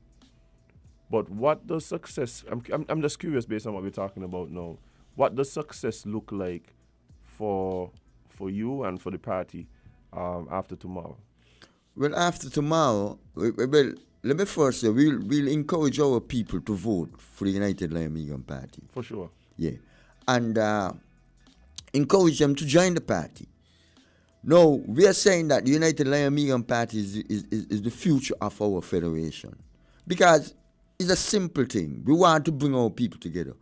But what does success, I'm just curious based on what we're talking about now, what does success look like for you and for the party after tomorrow? Well, after tomorrow, let me first say, we'll encourage our people to vote for the United Lion Megan Party. For sure. Yeah. And encourage them to join the party. No, we are saying that the United Lion Megan Party is the future of our federation. Because it's a simple thing. We want to bring our people together.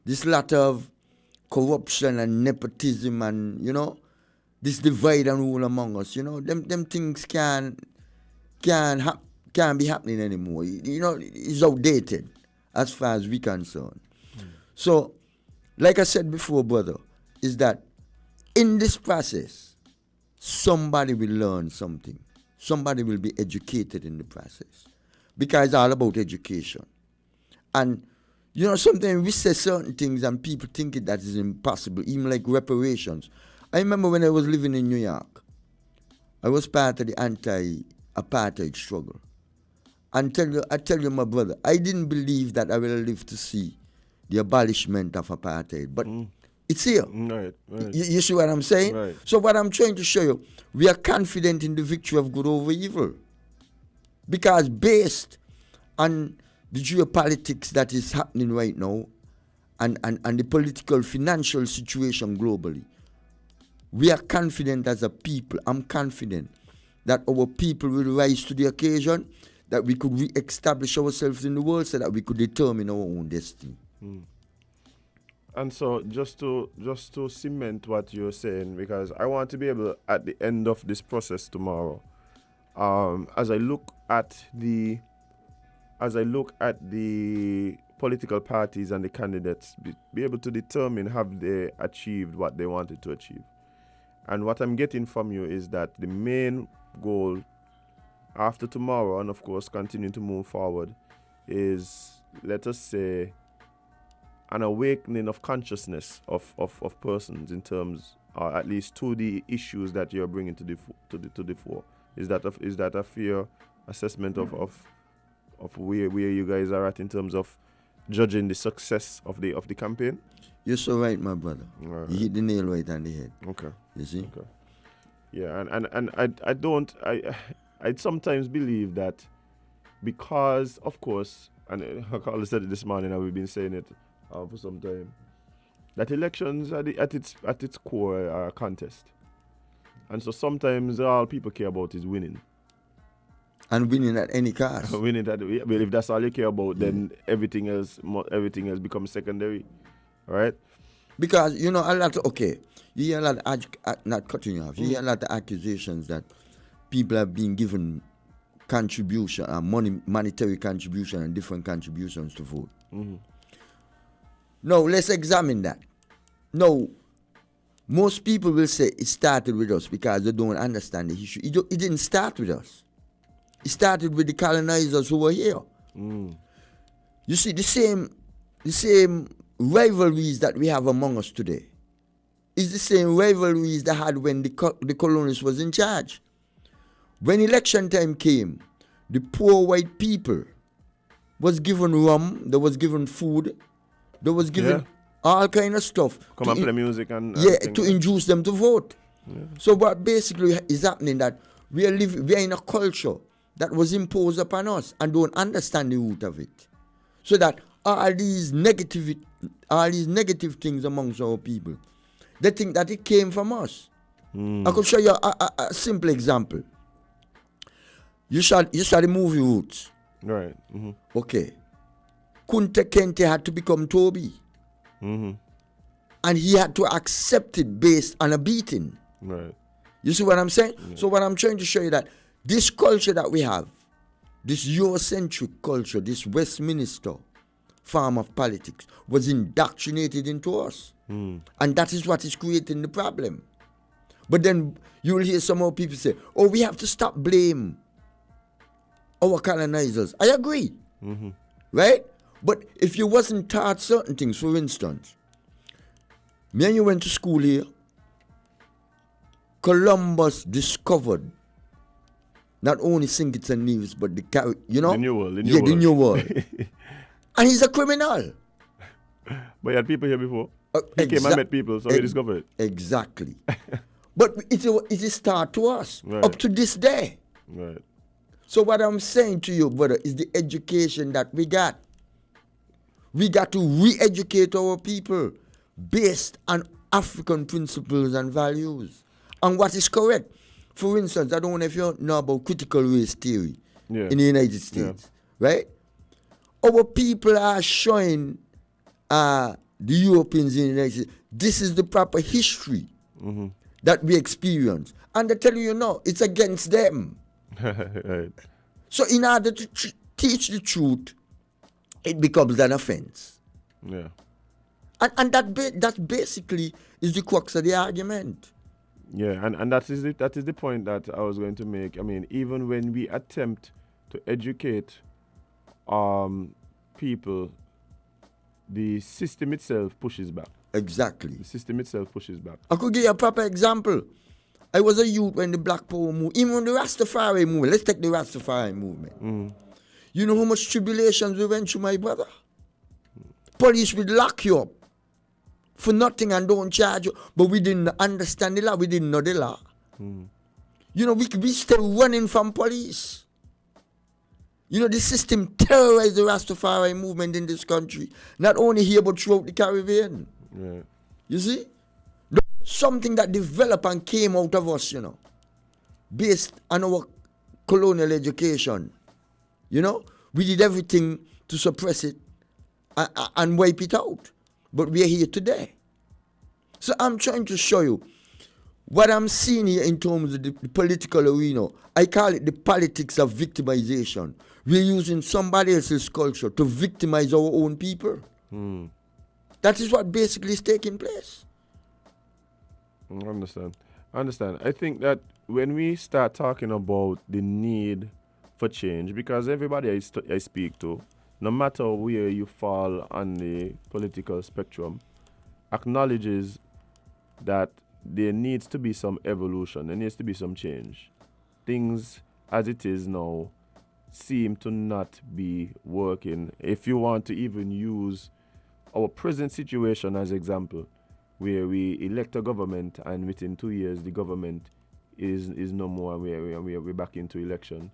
This lot of corruption and nepotism and, this divide and rule among us, them things can't be happening anymore. It's outdated as far as we're concerned. So, like I said before, brother, is that in this process, somebody will learn something. Somebody will be educated in the process. Because it's all about education. And, sometimes we say certain things and people think that is impossible, even like reparations. I remember when I was living in New York, I was part of the anti-apartheid struggle. And I tell you, my brother, I didn't believe that I will live to see the abolishment of apartheid. But it's here. Right. You see what I'm saying? Right. So what I'm trying to show you, we are confident in the victory of good over evil. Because based on the geopolitics that is happening right now and the political financial situation globally, we are confident as a people. I'm confident that our people will rise to the occasion, that we could re-establish ourselves in the world so that we could determine our own destiny. And so just to cement what you're saying, because I want to be able, at the end of this process tomorrow, as I look at the political parties and the candidates, be able to determine have they achieved what they wanted to achieve. And what I'm getting from you is that the main goal after tomorrow, and of course continue to move forward, is, let us say, an awakening of consciousness of persons in terms, or at least to the issues that you're bringing to the fore. Is that a fair assessment of where you guys are at in terms of judging the success of the campaign? You're so right, my brother. Right. You hit the nail right on the head. Okay. You see? Okay. Yeah, and I sometimes believe that because, of course, and Carl said it this morning, and we've been saying it for some time, that elections at its core are a contest, and so sometimes all people care about is winning. And winning at any cost. Winning well, if that's all you care about, then everything else becomes secondary, right? Because you know a lot. You hear a lot. Not cutting you off. You hear a lot of accusations that people have been given contribution, monetary contribution, and different contributions to vote. Mm-hmm. No, let's examine that. No, most people will say it started with us because they don't understand the issue. It didn't start with us. It started with the colonizers who were here. Mm. You see, the same rivalries that we have among us today is the same rivalries they had when the colonists was in charge. When election time came, the poor white people was given rum, they was given food, they was given all kind of stuff. Come and play music and to induce them to vote. Yeah. So what basically is happening that we are in a culture that was imposed upon us and don't understand the root of it. So that all these negative things amongst our people, they think that it came from us. I could show you a simple example. You saw the movie Roots. Right. Mm-hmm. Okay. Kunta Kinte had to become Toby. Mm-hmm. And he had to accept it based on a beating. Right. You see what I'm saying? Yeah. So what I'm trying to show you that this culture that we have, this Eurocentric culture, this Westminster form of politics was indoctrinated into us. And that is what is creating the problem. But then you will hear some more people say, oh, we have to stop blame our colonizers. I agree. Mm-hmm. Right? But if you wasn't taught certain things, for instance, me and you went to school here, Columbus discovered not only St. Kitts and Nevis, but the New World. The New World. And he's a criminal. But he had people here before. He came and met people, so he discovered it. Exactly. But it is taught to us up to this day. Right. So what I'm saying to you, brother, is the education that we got. We got to re-educate our people based on African principles and values. And what is correct. For instance, I don't know if you know about critical race theory in the United States, right? Our people are showing the Europeans in the United States, this is the proper history that we experience. And they tell you, no, it's against them. Right. So in order to teach the truth, it becomes an offense. Yeah. And that basically is the crux of the argument. Yeah, and that is the point that I was going to make. I mean, even when we attempt to educate people, the system itself pushes back. Exactly. The system itself pushes back. I could give you a proper example. I was a youth when the Black Power movement, even the Rastafari movement, let's take the Rastafari movement. You know how much tribulations we went through, my brother? Police would lock you up for nothing and don't charge you, but we didn't understand the law, we didn't know the law. You know, we still running from police. You know, the system terrorized the Rastafari movement in this country, not only here but throughout the Caribbean. Yeah. You see? Something that developed and came out of us, you know, based on our colonial education. You know, we did everything to suppress it and wipe it out. But we are here today. So I'm trying to show you what I'm seeing here in terms of the political arena. I call it the politics of victimization. We're using somebody else's culture to victimize our own people. That is what basically is taking place. I understand. I think that when we start talking about the need for change, because everybody I speak to, no matter where you fall on the political spectrum, acknowledges that there needs to be some evolution, there needs to be some change. Things as it is now seem to not be working. If you want to even use our present situation as example, where we elect a government and within 2 years the government is no more, and we're back into election.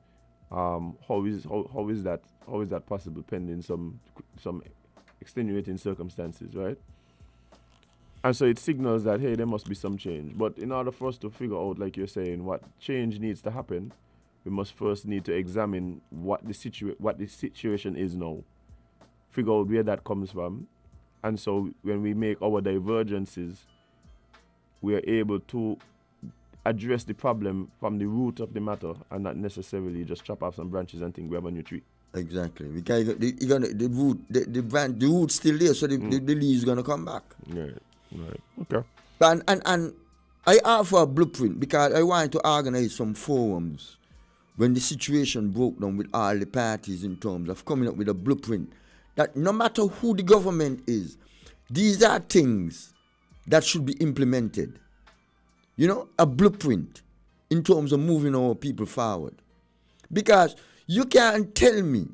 How is that possible pending some extenuating circumstances, right? And so it signals that, hey, there must be some change. But in order for us to figure out, like you're saying, what change needs to happen, we must first need to examine what the situation is now, figure out where that comes from. And so when we make our divergences, we are able to address the problem from the root of the matter and not necessarily just chop off some branches and think we have a new tree. Exactly. Because the root's still there, so the leaves going to come back. Right. Okay. And I offer a blueprint because I want to organize some forums when the situation broke down with all the parties in terms of coming up with a blueprint that no matter who the government is, these are things that should be implemented. You know, a blueprint in terms of moving our people forward. Because you can't tell me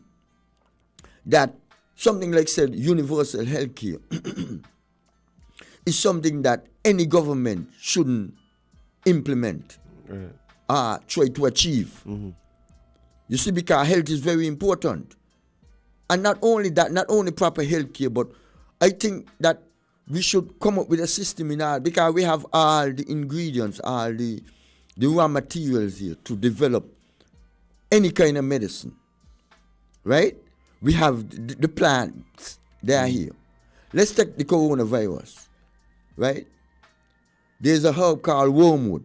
that something like said universal health care is something that any government shouldn't implement or try to achieve. Mm-hmm. You see, because health is very important. And not only that, not only proper health care, but I think that we should come up with a system in all, because we have all the ingredients, all the raw materials here to develop any kind of medicine. Right? We have the plants, they are here. Let's take the coronavirus. Right? There's a herb called wormwood.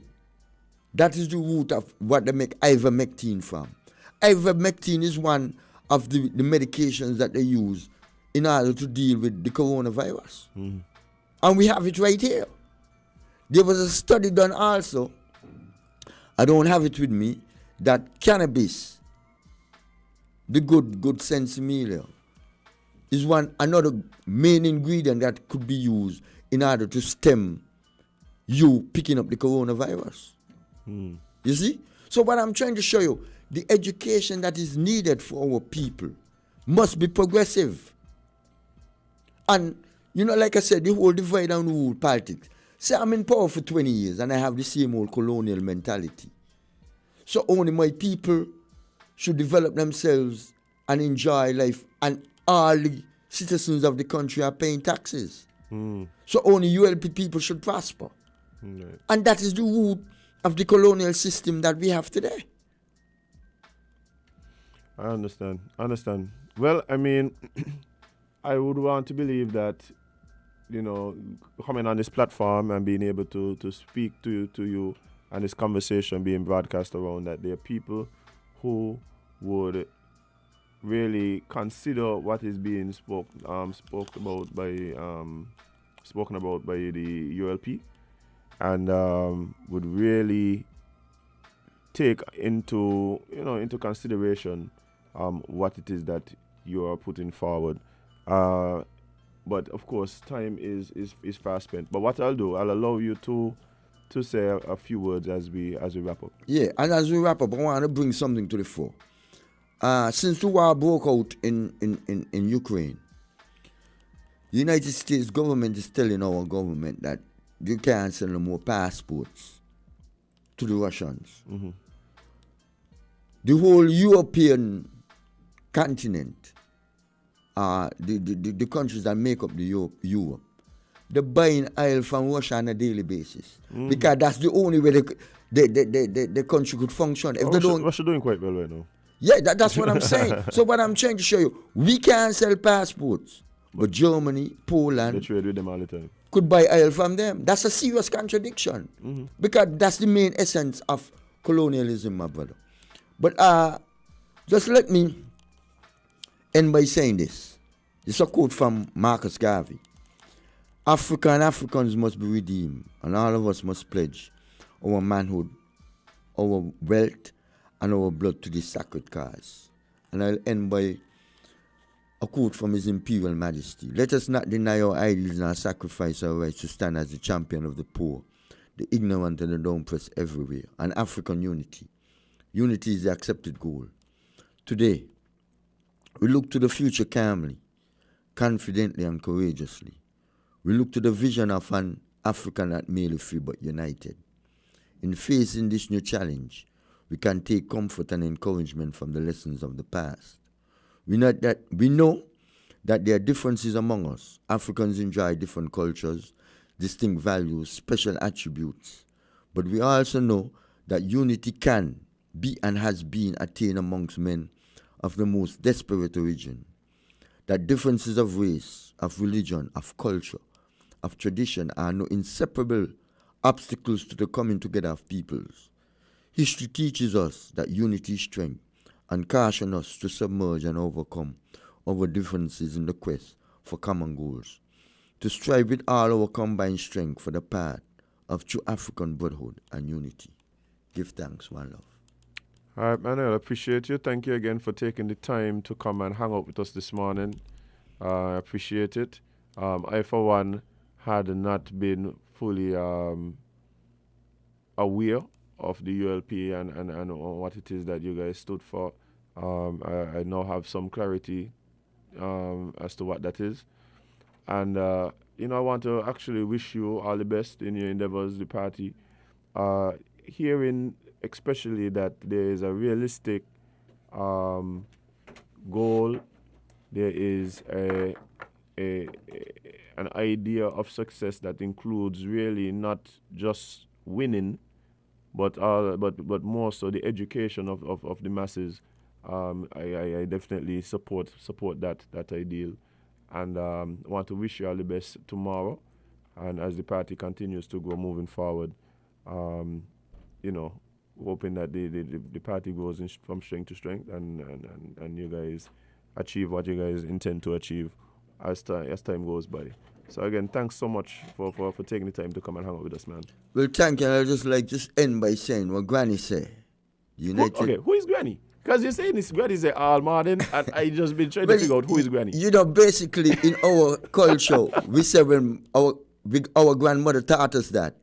That is the root of what they make ivermectin from. Ivermectin is one of the medications that they use in order to deal with the coronavirus. Mm-hmm. And we have it right here. There was a study done also, I don't have it with me, that cannabis, the good sensimilla, is another main ingredient that could be used in order to stem you picking up the coronavirus. Mm. You see? So what I'm trying to show you, the education that is needed for our people must be progressive. And, you know, like I said, the whole divide and rule politics. Say I'm in power for 20 years and I have the same old colonial mentality. So only my people should develop themselves and enjoy life, and all the citizens of the country are paying taxes. Mm. So only ULP people should prosper. Right. And that is the root of the colonial system that we have today. I understand. Well, I mean, I would want to believe that, you know, coming on this platform and being able to speak to you and this conversation being broadcast around, that there are people who would really consider what is being spoken about by the ULP, and would really take into consideration what it is that you are putting forward. But of course, time is fast spent. But what I'll do, I'll allow you to say a few words as we wrap up. Yeah, and as we wrap up, I want to bring something to the fore. Since the war broke out in Ukraine, the United States government is telling our government that you can't send no more passports to the Russians. Mm-hmm. The whole European continent, the countries that make up the Europe, they're buying oil from Russia on a daily basis. Mm-hmm. Because that's the only way the country could function. If Russia doing quite well right now. Yeah, that's what I'm saying. So what I'm trying to show you, we can't sell passports, but Germany, Poland, they trade with them all the time, could buy oil from them. That's a serious contradiction. Mm-hmm. Because that's the main essence of colonialism, my brother. But just let me end by saying this. It's a quote from Marcus Garvey. Africa and Africans must be redeemed, and all of us must pledge our manhood, our wealth, and our blood to this sacred cause. And I'll end by a quote from His Imperial Majesty. Let us not deny our ideals and sacrifice our rights to stand as the champion of the poor, the ignorant and the down-pressed everywhere, and African unity. Unity is the accepted goal. Today, we look to the future calmly, confidently and courageously. We look to the vision of an Africa not merely free but united. In facing this new challenge, we can take comfort and encouragement from the lessons of the past. We know that there are differences among us. Africans enjoy different cultures, distinct values, special attributes. But we also know that unity can be and has been attained amongst men of the most desperate origin. That differences of race, of religion, of culture, of tradition are no inseparable obstacles to the coming together of peoples. History teaches us that unity is strength and cautions us to submerge and overcome our differences in the quest for common goals, to strive with all our combined strength for the path of true African brotherhood and unity. Give thanks, one love. All right, Manuel, I appreciate you. Thank you again for taking the time to come and hang out with us this morning. I appreciate it. I, for one, had not been fully aware of the ULP and what it is that you guys stood for. I now have some clarity as to what that is. And, I want to actually wish you all the best in your endeavors, the party. Hearing especially that there is a realistic goal, there is an idea of success that includes really not just winning, but more so the education of the masses. I definitely support that ideal, and I want to wish you all the best tomorrow, and as the party continues to grow moving forward, hoping that the party goes from strength to strength, and you guys achieve what you guys intend to achieve as time goes by. So again, thanks so much for taking the time to come and hang out with us, man. Well, thank you. I'd just end by saying what Granny said. Who is Granny? Because you're saying this Granny is all modern, and I just been trying to figure out who is Granny. Basically in our culture, we say when our grandmother taught us that.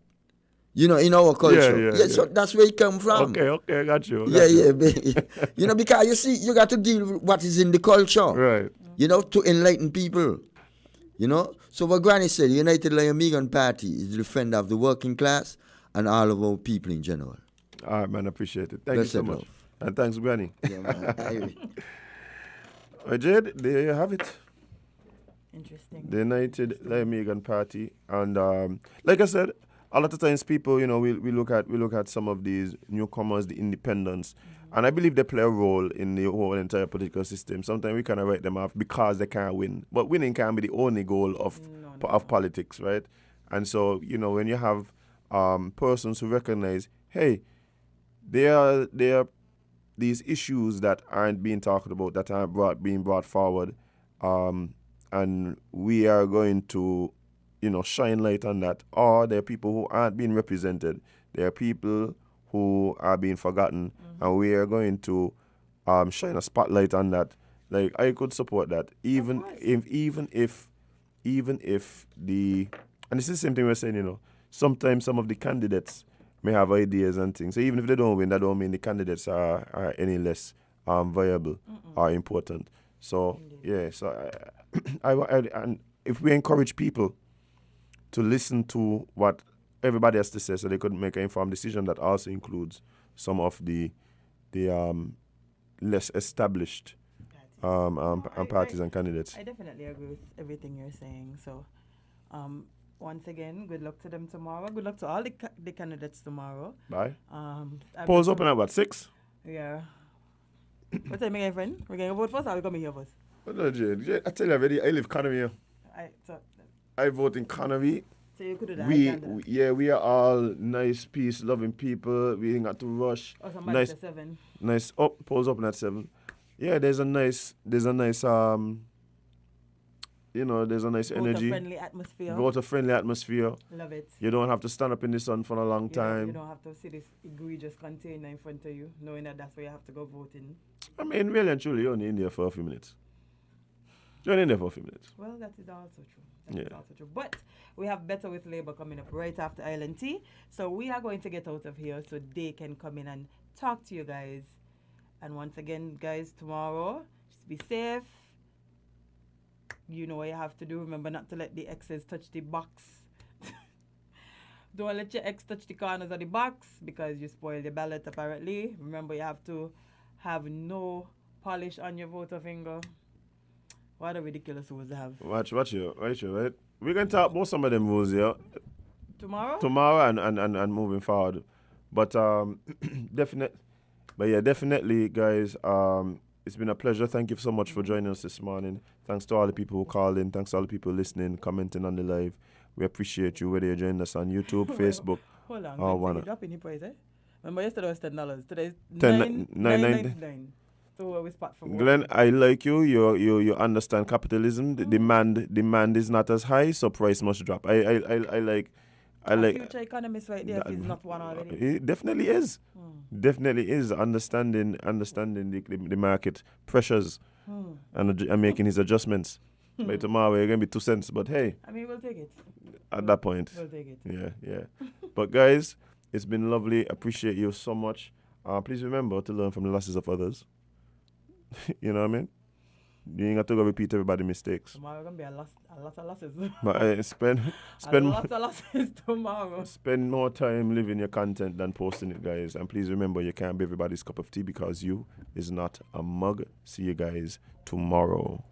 In our culture. Yeah. So that's where it come from. Okay, got you. Because you see, you got to deal with what is in the culture. Right. To enlighten people. So what Granny said, the United Lion Party is the defender of the working class and all of our people in general. All right, man, appreciate it. Thank you so much. Love. And thanks, Granny. Yeah, man. Jade, there you have it. Interesting. The United Lion Party. And like I said, a lot of times people, we look at some of these newcomers, the independents, and I believe they play a role in the whole entire political system. Sometimes we kind of write them off because they can't win. But winning can't be the only goal of politics, right? And so, when you have persons who recognize, hey, there are these issues that aren't being talked about, that aren't being brought forward, and we are going to shine light on that. Or there are people who aren't being represented. There are people who are being forgotten, and we are going to shine a spotlight on that. Like, I could support that, even if the, and it's the same thing we're saying, sometimes some of the candidates may have ideas and things. So even if they don't win, that don't mean the candidates are any less viable or important. So and if we encourage people to listen to what everybody has to say, so they could make an informed decision that also includes some of the less established partisan candidates. I definitely agree with everything you're saying. So, once again, good luck to them tomorrow. Good luck to all the candidates tomorrow. Bye. Polls open at what, 6? Yeah. What time, my friend? We're going to vote first, or we coming here first? No, Jane, I tell you already, I live Connery here. I vote in Connery. So you could do that. We are all nice, peace-loving people. We ain't got to rush. Oh, somebody said 7. Nice. Polls open at 7. Yeah, there's a nice there's a nice energy. Voter-friendly atmosphere. Voter-friendly atmosphere. Love it. You don't have to stand up in the sun for a long time. You don't have to see this egregious container in front of you, knowing that that's where you have to go voting. I mean, really and truly, you're only in there for a few minutes. You're only in there for a few minutes. Well, that is also true. That is also true. But we have Better with Labour coming up right after Island Tea. So we are going to get out of here so they can come in and talk to you guys. And once again, guys, tomorrow, just be safe. You know what you have to do. Remember not to let the exes touch the box. Don't let your ex touch the corners of the box because you spoil the ballot apparently. Remember, you have to have no polish on your voter finger. What a ridiculous rules to have. Watch you, right? We're going to talk about some of them rules here. Tomorrow? Tomorrow and moving forward. But definitely, guys, it's been a pleasure. Thank you so much for joining us this morning. Thanks to all the people who called in. Thanks to all the people listening, commenting on the live. We appreciate you, whether you're joining us on YouTube, Facebook. Hold on. Or dropping the price, eh? Remember yesterday was $10. Today is $9.99. So we spot for Glenn, I like you. You understand capitalism. The demand is not as high, so price must drop. I like future economist right there if he's not one already. He definitely is. Definitely is understanding the market pressures and making his adjustments. By tomorrow we're gonna be 2 cents, but hey. I mean, we'll take it. At that point. We'll take it. Yeah. But guys, it's been lovely. Appreciate you so much. Please remember to learn from the losses of others. You know what I mean? You ain't got to go repeat everybody's mistakes. Tomorrow gonna be a lot of losses. But spend a lot of losses tomorrow. Spend more time living your content than posting it, guys. And please remember, you can't be everybody's cup of tea because you is not a mug. See you guys tomorrow.